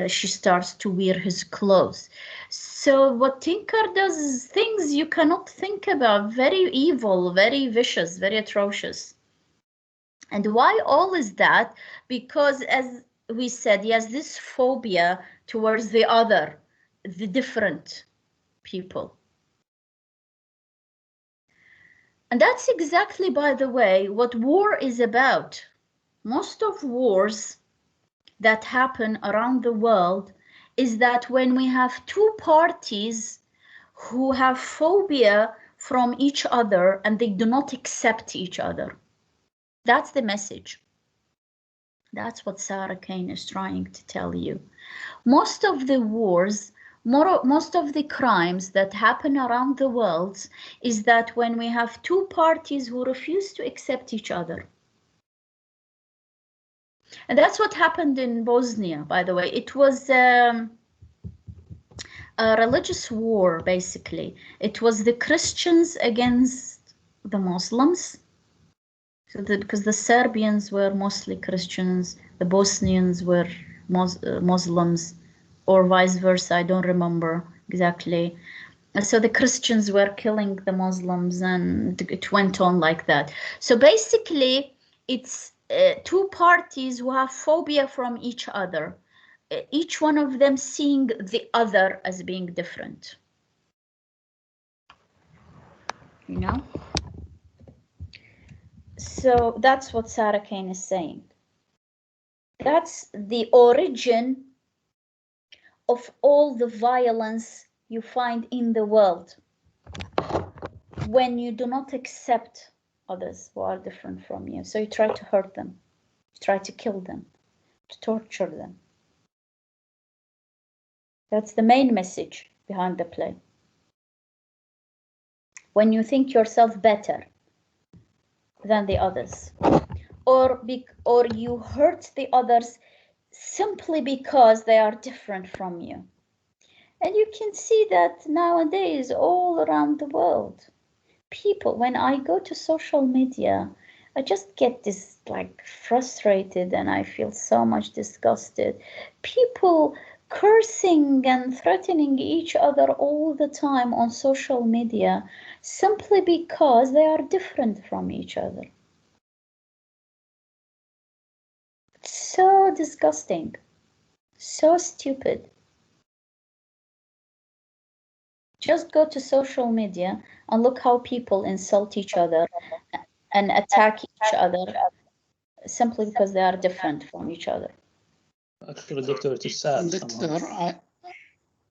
she starts to wear his clothes. So what Tinker does is things you cannot think about, very evil, very vicious, very atrocious. And why all is that? Because as we said, he has this phobia towards the other, the different people. And that's exactly, by the way, what war is about. Most of wars that happen around the world is that when we have two parties who have phobia from each other and they do not accept each other. That's the message. That's what Sarah Kane is trying to tell you. Most of the wars, most of the crimes that happen around the world is that when we have two parties who refuse to accept each other. And that's what happened in Bosnia, by the way. It was a religious war, basically. It was the Christians against the Muslims. So because the Serbians were mostly Christians, the Bosnians were Muslims, or vice versa, I don't remember exactly. So the Christians were killing the Muslims, and it went on like that. So basically, it's two parties who have phobia from each other, each one of them seeing the other as being different. You know? So that's what Sarah Kane is saying. That's the origin of all the violence you find in the world. When you do not accept others who are different from you. So you try to hurt them, you try to kill them, to torture them. That's the main message behind the play. When you think yourself better than the others, or you hurt the others simply because they are different from you. And you can see that nowadays all around the world. People, when I go to social media, I just get this like frustrated and I feel so much disgusted. People cursing and threatening each other all the time on social media simply because they are different from each other. So disgusting, so stupid. Just go to social media and look how people insult each other and attack each other simply because they are different from each other. Actually, Doctor, it is sad somehow.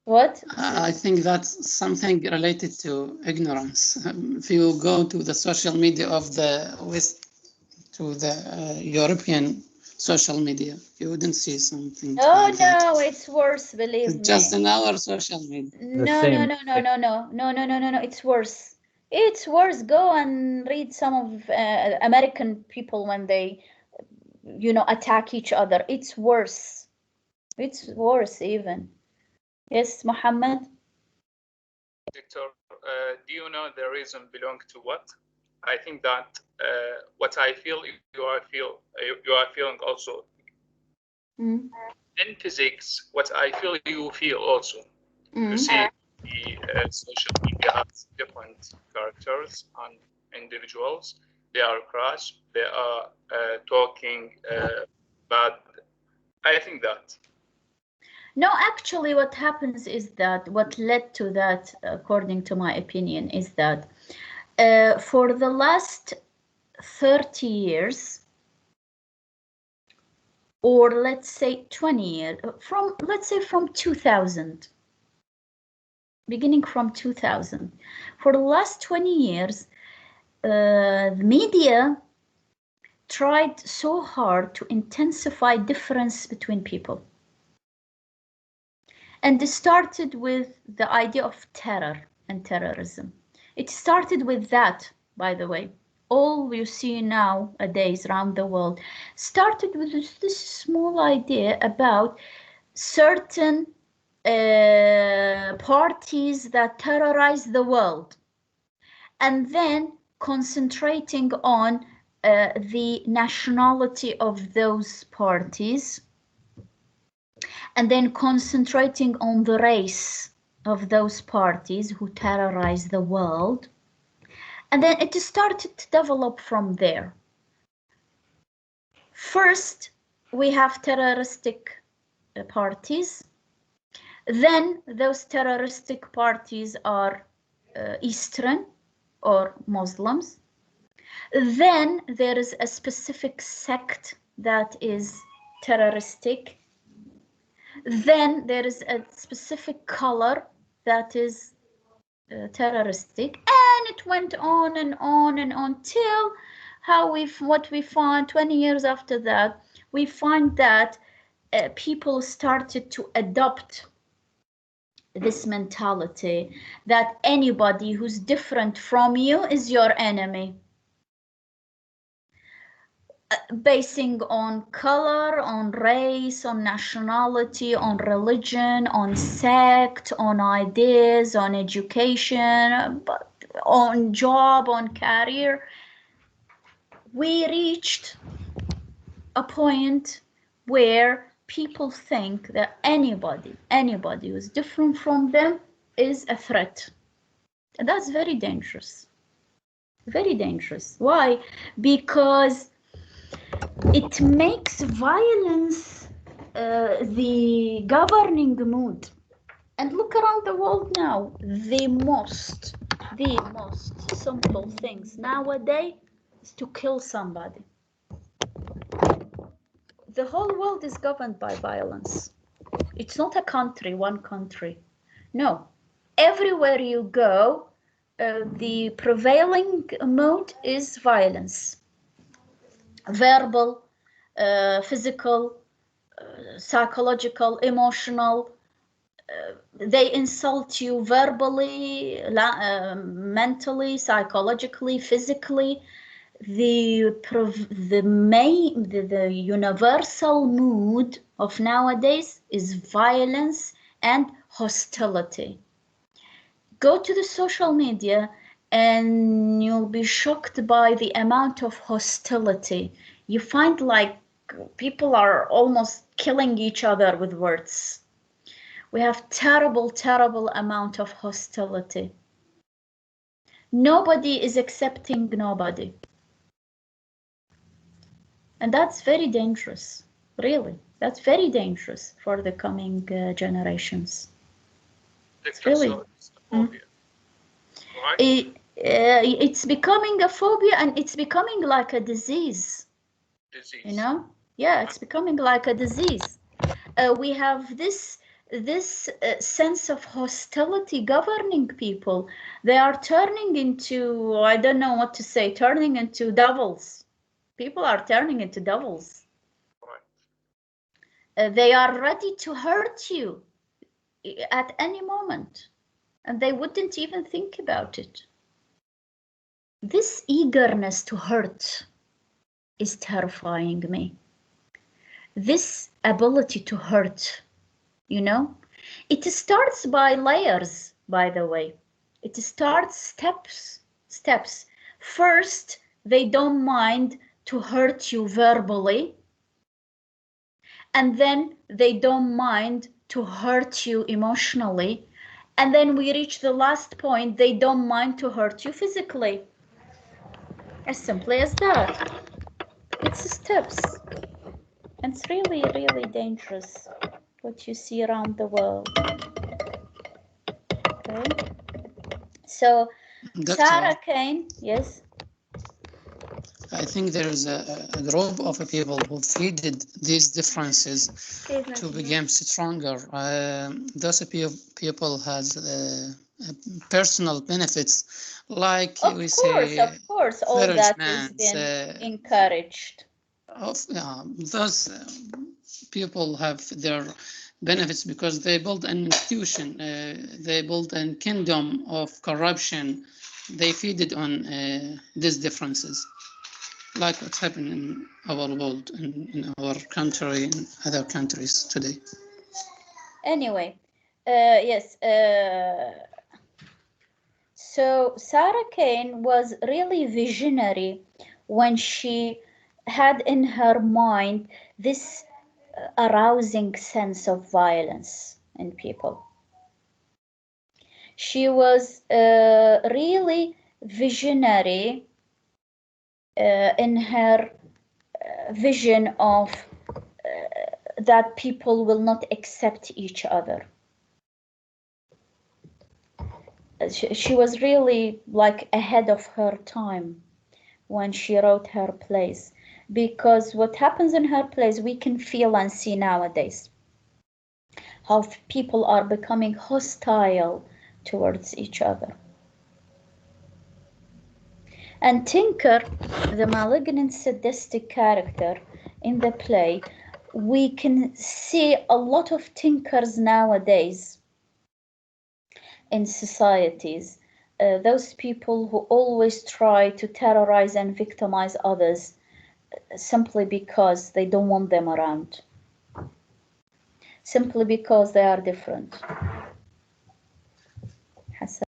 What? I think that's something related to ignorance. If you go to the social media of the West, to the European social media, you wouldn't see something Oh like that. no, it's worse, believe It's just me. in our social media. No, no, no, no, no, no, no, no, no, no, no. It's worse. It's worse. Go and read some of American people when they, you know, attack each other. It's worse. It's worse even. Yes, Muhammad? Victor, do you know the reason belong to what? I think that what I feel, you are feeling also. Mm. In physics, what I feel, you feel also. You see, the social media has different characters and individuals. They are crash. They are talking bad. I think that. No, actually, what happens is that what led to that, according to my opinion, is that for the last 30 years, or let's say 20 years, from 2000, beginning from 2000, for the last 20 years, the media tried so hard to intensify difference between people. And it started with the idea of terror and terrorism. It started with that, by the way. All you see nowadays around the world started with this small idea about certain parties that terrorize the world, and then concentrating on the nationality of those parties, and then concentrating on the race of those parties who terrorize the world. And then it started to develop from there. First, we have terroristic parties. Then those terroristic parties are Eastern or Muslims. Then there is a specific sect that is terroristic. Then there is a specific color that is terroristic, and it went on and on and on till what we find 20 years after that, we find that people started to adopt this mentality that anybody who's different from you is your enemy, basing on color, on race, on nationality, on religion, on sect, on ideas, on education, on job, on career. We reached a point where people think that anybody who's different from them is a threat. And that's very dangerous. Very dangerous. Why? Because it makes violence the governing mood. And look around the world now. The most simple things nowadays is to kill somebody. The whole world is governed by violence. It's not a country, one country. No. Everywhere you go, the prevailing mood is violence. Verbal, physical, psychological, emotional. They insult you verbally, mentally, psychologically, physically. The universal mood of nowadays is violence and hostility. Go to the social media and you'll be shocked by the amount of hostility. You find like people are almost killing each other with words. We have terrible amount of hostility. Nobody is accepting nobody. And that's very dangerous, really. That's very dangerous for the coming generations. It's really a phobia, right? It's becoming a phobia, and it's becoming like a disease. You know? Yeah, it's becoming like a disease. We have this this sense of hostility governing people. They are turning into, I don't know what to say, turning into devils. People are turning into devils. They are ready to hurt you at any moment, and they wouldn't even think about it. This eagerness to hurt is terrifying me. This ability to hurt, you know, it starts by layers, by the way. It starts steps. First, they don't mind to hurt you verbally, and then they don't mind to hurt you emotionally, and then we reach the last point, they don't mind to hurt you physically. As simply as that. It's steps. And it's really, really dangerous what you see around the world. Okay. So, Doctor, Sarah Kane, yes? I think there is a group of people who feeded these differences to become stronger. Those people has personal benefits, like we say. Of course, all that has been encouraged. Those people have their benefits because they build an institution, they build a kingdom of corruption. They feed it on these differences, like what's happening in our world, in our country, and other countries today. Anyway, yes. So Sarah Kane was really visionary when she had in her mind this arousing sense of violence in people. She was really visionary in her vision of that people will not accept each other. She was really like ahead of her time when she wrote her plays, because what happens in her plays we can feel and see nowadays, how people are becoming hostile towards each other. And Tinker, the malignant sadistic character in the play, we can see a lot of Tinkers nowadays in societies. Those people who always try to terrorize and victimize others simply because they don't want them around. Simply because they are different. Hassan.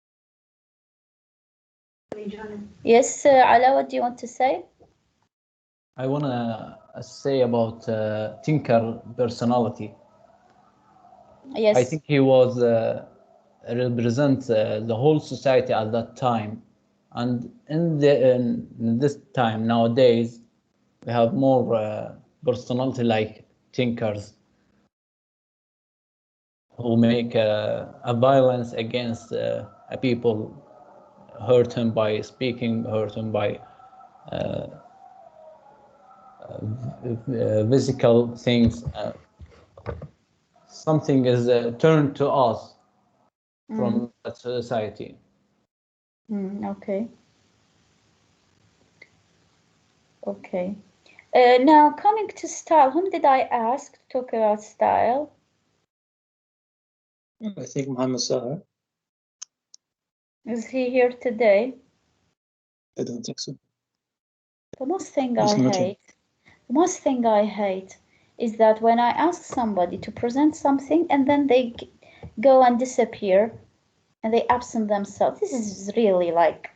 Yes, Ala, what do you want to say? I want to say about Tinker personality. Yes. I think he was represent the whole society at that time, and in this time nowadays we have more personality like Tinkers who make a violence against a people, hurt him by speaking, hurt him by physical things. Something is turned to us from that society. Okay. Okay. Now coming to style, whom did I ask to talk about style? I think Muhammad Sahar. Is he here today? I don't think so. The most thing I hate is that when I ask somebody to present something and then they go and disappear and they absent themselves. This is really like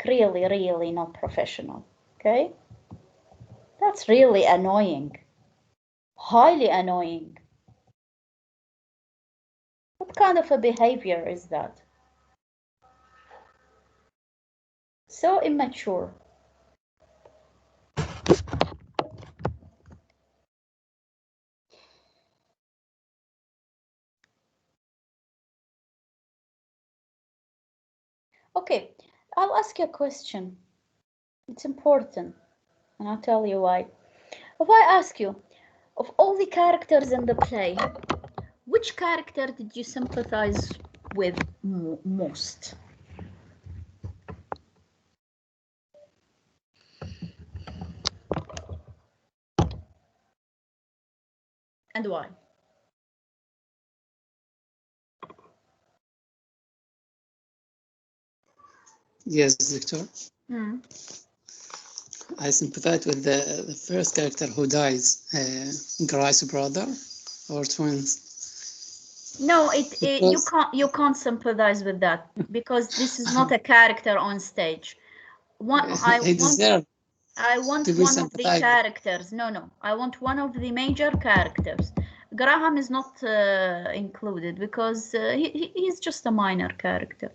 really not professional. Okay? That's really annoying. Highly annoying. What kind of a behavior is that? So immature. Okay, I'll ask you a question. It's important, and I'll tell you why. If I ask you, of all the characters in the play, which character did you sympathize with most? And why? Yes, Victor. I sympathize with the first character who dies, Gry's brother or twins. No, you can't sympathize with that because this is not a character on stage. I want one of the characters. No, I want one of the major characters. Graham is not included because he's just a minor character.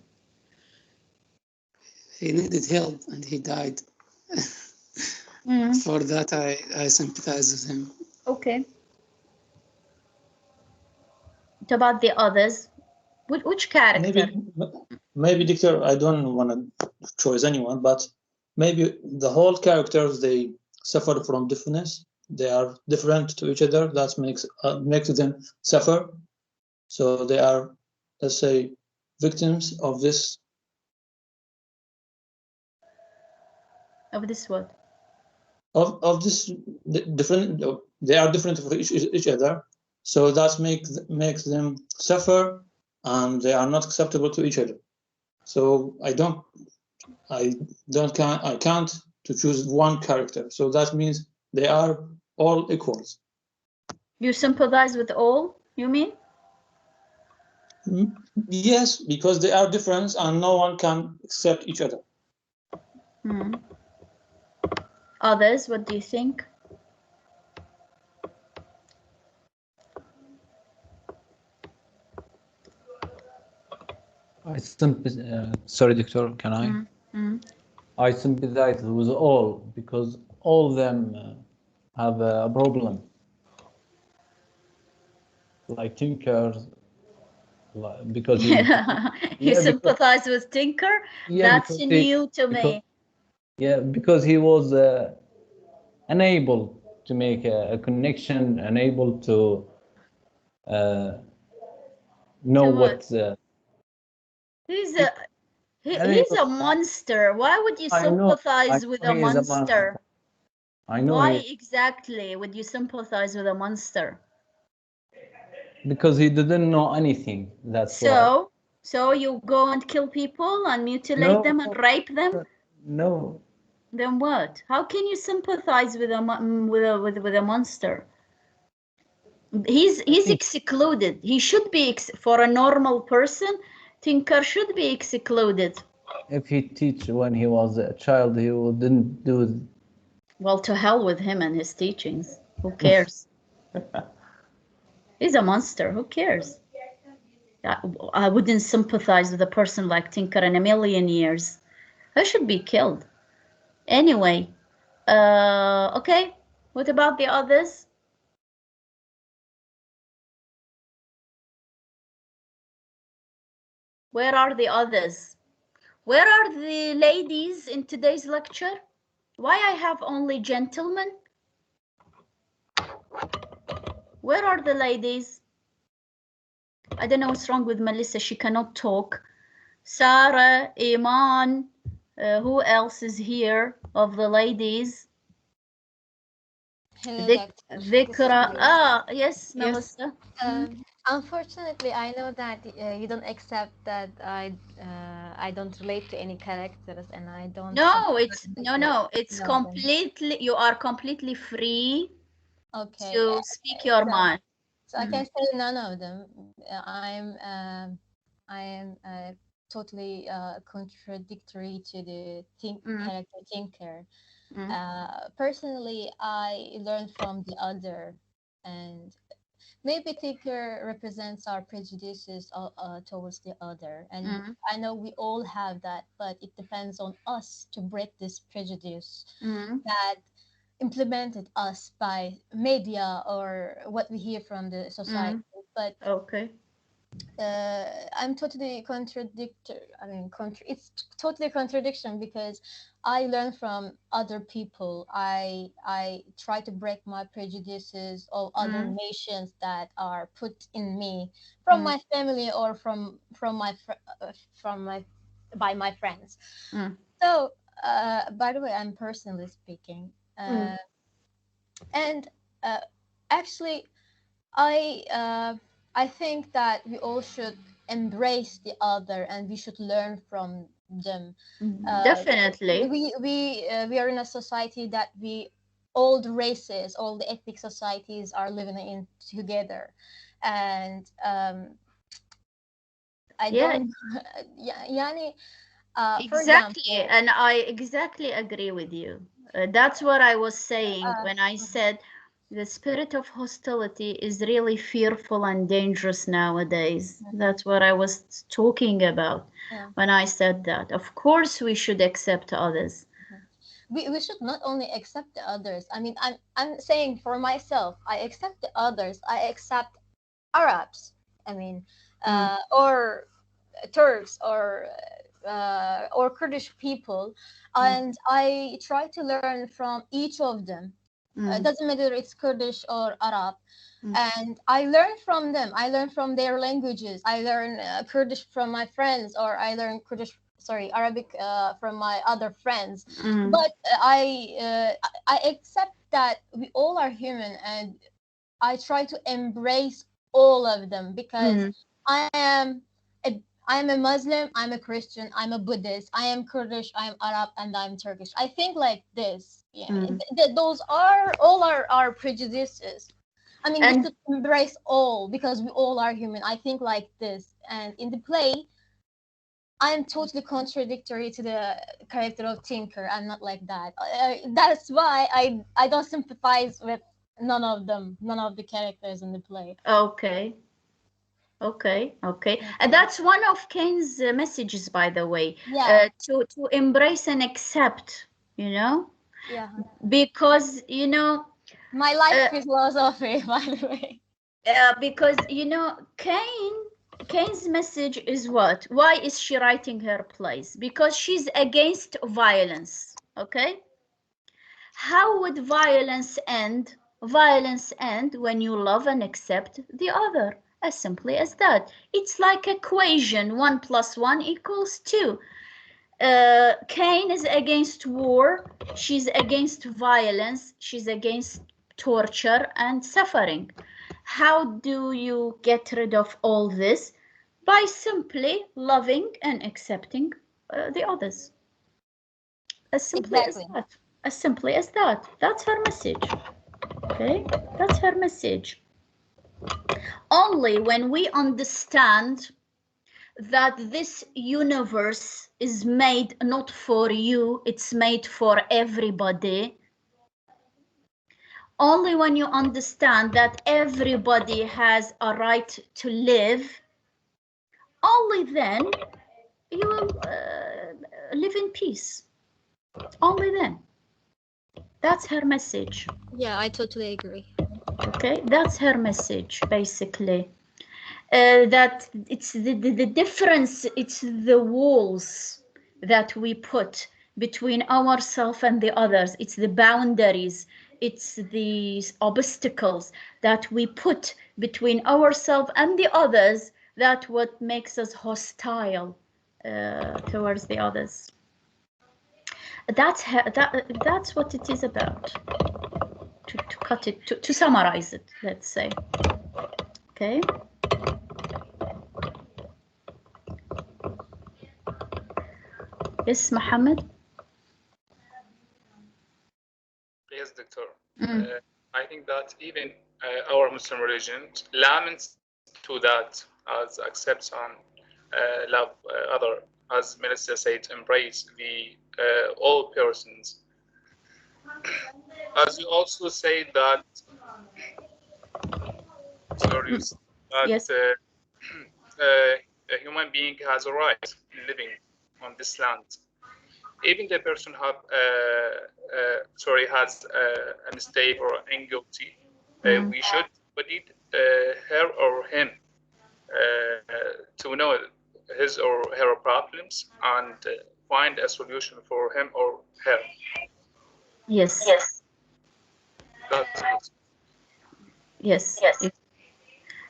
He needed help and he died. For that, I sympathize with him. Okay. What about the others? Which character? Maybe Victor, I don't want to choose anyone, but maybe the whole characters, they suffer from difference. They are different to each other. That makes them suffer. So they are, let's say, victims of this. Of this what? Of this different. They are different for each other. So that makes them suffer, and they are not acceptable to each other. So I can't to choose one character. So that means they are all equals. You sympathize with all, you mean? Yes, because they are different and no one can accept each other. Others, what do you think? Sorry, Doctor, can I? I sympathize with all because all of them have a problem. Like Tinker, because you sympathize with Tinker? That's new to me. Because he was unable to make a connection, unable to know what. He's a monster. Why would you sympathize with a monster? I know. Why exactly would you sympathize with a monster? Because he didn't know anything. That's why. So you go and kill people and mutilate them and rape them? No. Then what? How can you sympathize with a monster? He's excluded. He should be for a normal person. Tinker should be excluded. If he teach when he was a child, he didn't do it. Well, to hell with him and his teachings. Who cares? He's a monster. Who cares? I wouldn't sympathize with a person like Tinker in a million years. He should be killed. Anyway, okay. What about the others? Where are the others? Where are the ladies in today's lecture? Why I have only gentlemen? Where are the ladies? I don't know what's wrong with Melissa. She cannot talk. Sarah, Iman, who else is here of the ladies? Hello, Vikra. Yes, Melissa. Unfortunately, I know that you don't accept that I don't relate to any characters, and I don't. No, it's completely. You are completely free. Okay. To speak your mind. So I can say none of them. I am totally contradictory to the character Tinker. Personally, I learned from the other, and maybe Tinker represents our prejudices towards the other, and I know we all have that, but it depends on us to break this prejudice that implemented us by media or what we hear from the society. But I'm totally contradictory. I mean, it's totally contradiction because I learn from other people. I try to break my prejudices of other nations that are put in me from my family or from my by my friends. So, by the way, I'm personally speaking, and actually, I think that we all should embrace the other and we should learn from them. Definitely. We are in a society that all the races, all the ethnic societies are living in together, and I don't. Yani, for Exactly, example, and I exactly agree with you. That's what I was saying when I said the spirit of hostility is really fearful and dangerous nowadays. That's what I was talking about when I said that. Of course, we should accept others. We should not only accept the others. I mean, I'm saying for myself, I accept the others. I accept Arabs. I mean, or Turks or Kurdish people, and I try to learn from each of them. It doesn't matter it's Kurdish or Arab, and I learn from them. I learn from their languages. I learn Kurdish from my friends, or I learn Arabic from my other friends. But I accept that we all are human, and I try to embrace all of them because I am a Muslim, I'm a Christian, I'm a Buddhist, I am Kurdish, I'm Arab, and I'm Turkish. I think like this. Yeah, those are all our prejudices. I mean, we should embrace all because we all are human. I think like this, and in the play, I'm totally contradictory to the character of Tinker. I'm not like that. That's why I don't sympathize with none of them, none of the characters in the play. Okay. And that's one of Kane's messages, by the way. Yeah. To embrace and accept, you know? Yeah. Because, you know, my life philosophy, by the way. Because, you know, Kane's message is what? Why is she writing her plays? Because she's against violence, okay? How would violence end? Violence end when you love and accept the other. As simply as that. It's like equation, 1 + 1 = 2. Kane is against war. She's against violence. She's against torture and suffering. How do you get rid of all this? By simply loving and accepting the others. As simply as that. As simply as that. That's her message. Okay? That's her message. Only when we understand that this universe is made not for you, it's made for everybody. Only when you understand that everybody has a right to live, only then you will live in peace. Only then. That's her message. Yeah, I totally agree. Okay, that's her message, basically. That it's the difference, it's the walls that we put between ourselves and the others. It's the boundaries, it's the obstacles that we put between ourselves and the others that what makes us hostile towards the others. That's what it is about. To cut it, to summarize it, let's say. Okay. Yes, Mohammed? Yes, Doctor. I think that even our Muslim religion laments to that, as accepts and love other, as Minister said, embrace the all persons. As you also say that, sorry, that Yes. A human being has a right in living on this land. Even the person has a mistake or guilty, we should put it her or him to know his or her problems and find a solution for him or her. Yes. That's good. Yes.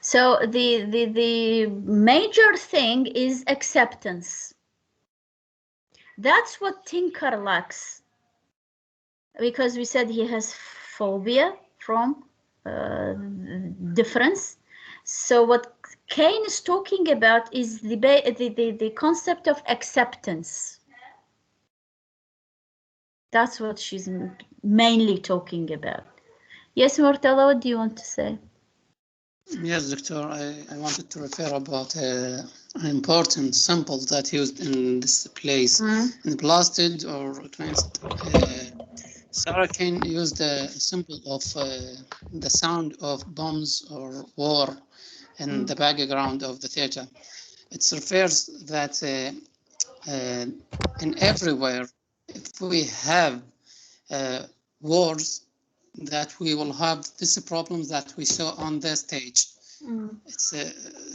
So the major thing is acceptance. That's what Tinker lacks, because we said he has phobia from difference. So what Cain is talking about is the concept of acceptance. That's what she's mainly talking about. Yes, Murtala, what do you want to say? Yes, Doctor, I wanted to refer about an important sample that used in this place, in blasted or cleansed. Sarah Kane used a sample of the sound of bombs or war in the background of the theater. It refers that in everywhere, if we have wars, that we will have these problems that we saw on the stage. It's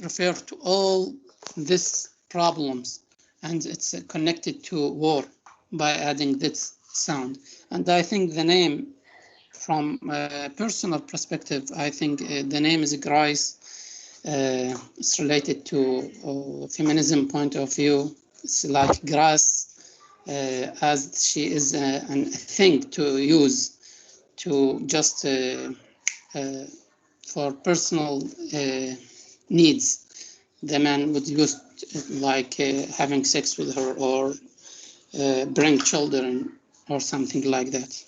refer to all these problems, and it's connected to war by adding this sound. And I think the name, from a personal perspective, I think the name is Grace. It's related to feminism point of view. It's like grass, as she is a thing to use to just for personal needs. The man would use like having sex with her or bring children or something like that.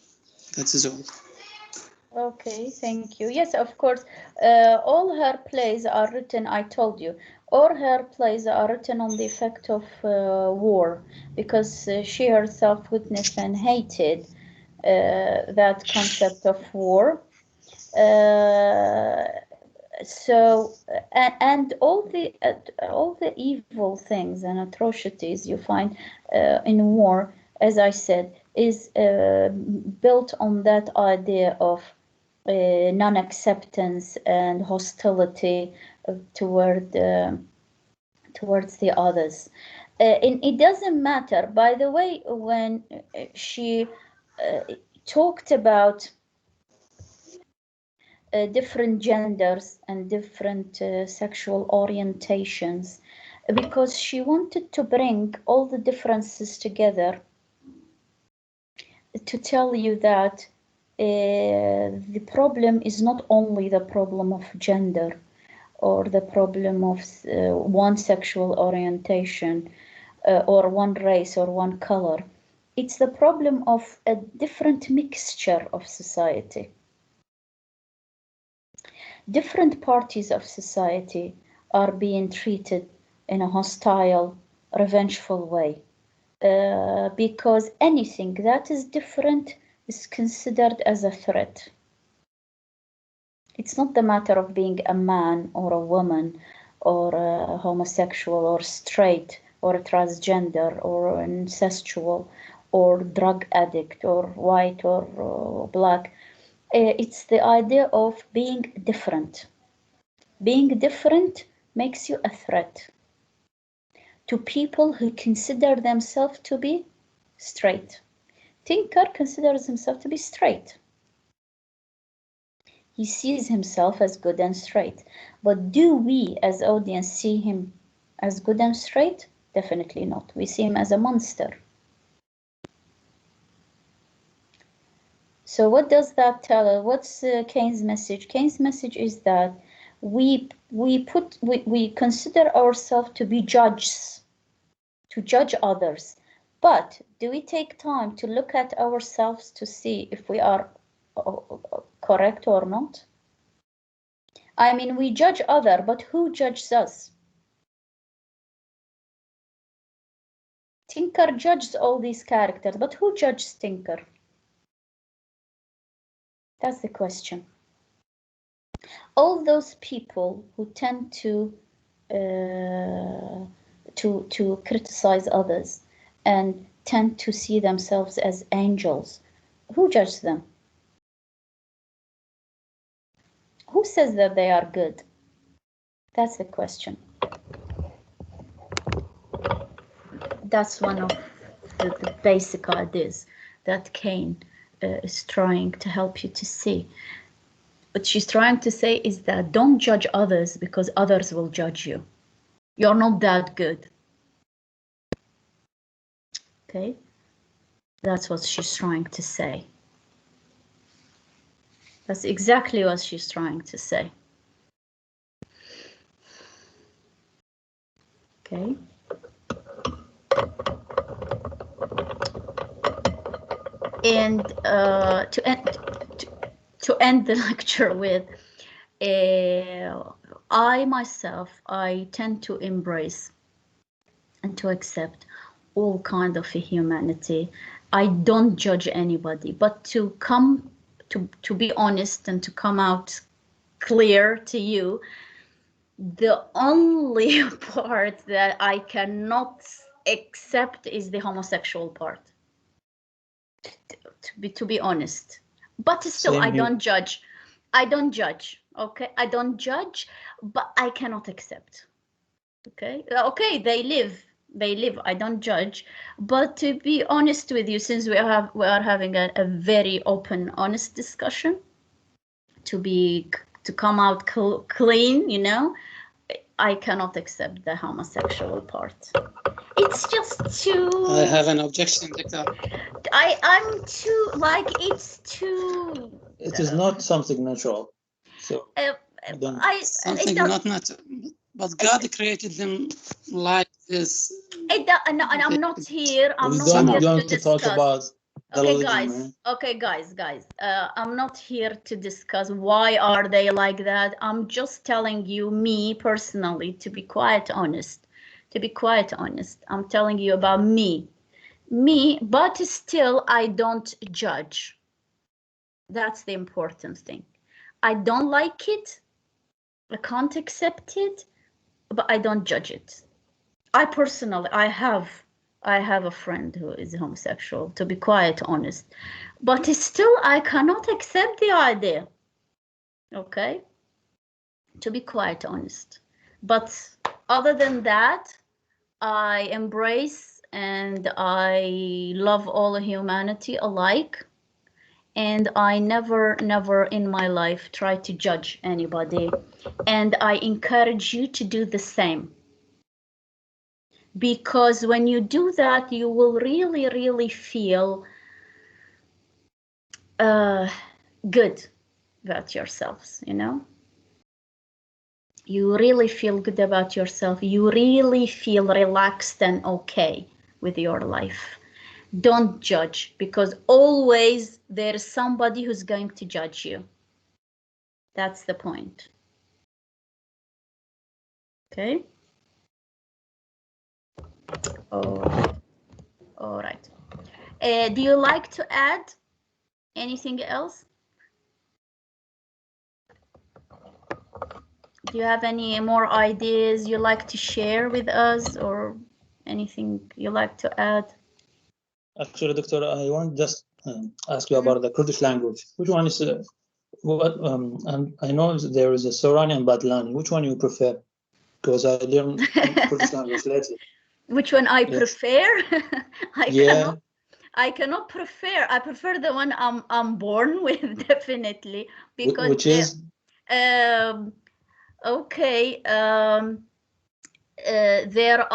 That is all. Okay, thank you. Yes, of course. All her plays are written, I told you, all her plays are written on the effect of war, because she herself witnessed and hated that concept of war. So, and all the evil things and atrocities you find in war, as I said, is built on that idea of non-acceptance and hostility towards the others. And it doesn't matter, by the way, when she talked about different genders and different sexual orientations, because she wanted to bring all the differences together to tell you that the problem is not only the problem of gender or the problem of one sexual orientation or one race or one color. It's the problem of a different mixture of society. Different parties of society are being treated in a hostile, revengeful way, because anything that is different is considered as a threat. It's not the matter of being a man or a woman or a homosexual or straight or a transgender or incestual or drug addict or white or black. It's the idea of being different. Being different makes you a threat to people who consider themselves to be straight. Tinker considers himself to be straight. He sees himself as good and straight. But do we as audience see him as good and straight? Definitely not. We see him as a monster. So what does that tell us? What's Cain's message? Cain's message is that we consider ourselves to be judges, to judge others. But do we take time to look at ourselves to see if we are correct or not? I mean, we judge others, but who judges us? Tinker judges all these characters, but who judges Tinker? That's the question. All those people who tend to criticize others and tend to see themselves as angels, who judges them? Who says that they are good? That's the question. That's one of the basic ideas that Kane is trying to help you to see. What she's trying to say is that don't judge others because others will judge you. You're not that good. Okay? That's what she's trying to say. That's exactly what she's trying to say. Okay? And to end the lecture with, I myself, I tend to embrace and to accept all kind of humanity. I don't judge anybody, but to come to be honest and to come out clear to you, the only part that I cannot accept is the homosexual part. To be honest, but still, I don't judge. I don't judge. Okay, I don't judge, but I cannot accept. Okay, okay, they live. I don't judge, but to be honest with you, since we are having a very open, honest discussion, to come out clean, you know, I cannot accept the homosexual part. It's just too. I have an objection, Doctor. I'm too, like, it's too. It is not something natural. So something not natural. But God created them like this. And I'm not here. I'm not here going to to discuss. talk about Okay, guys. Okay, guys. I'm not here to discuss why are they like that. I'm just telling you, me personally, to be quite honest. I'm telling you about me, but still, I don't judge. That's the important thing. I don't like it. I can't accept it, but I don't judge it. I personally, I have a friend who is homosexual, to be quite honest, but still I cannot accept the idea. Okay, to be quite honest. But other than that, I embrace and I love all humanity alike. And I never in my life try to judge anybody. And I encourage you to do the same. Because when you do that, you will really feel good about yourselves, you know? You really feel good about yourself. You really feel relaxed and okay with your life. Don't judge, because always there is somebody who's going to judge you. That's the point. Okay? All right. Do you like to add anything else? Do you have any more ideas you like to share with us, or anything you like to add? Actually, Doctor, I want just ask you about the Kurdish language. Which one is what? And I know there is a Sorani and Badlani. Which one you prefer? Because I learned Kurdish language lately. Which one I prefer? I cannot prefer. I prefer the one I'm born with, definitely, because which is okay. There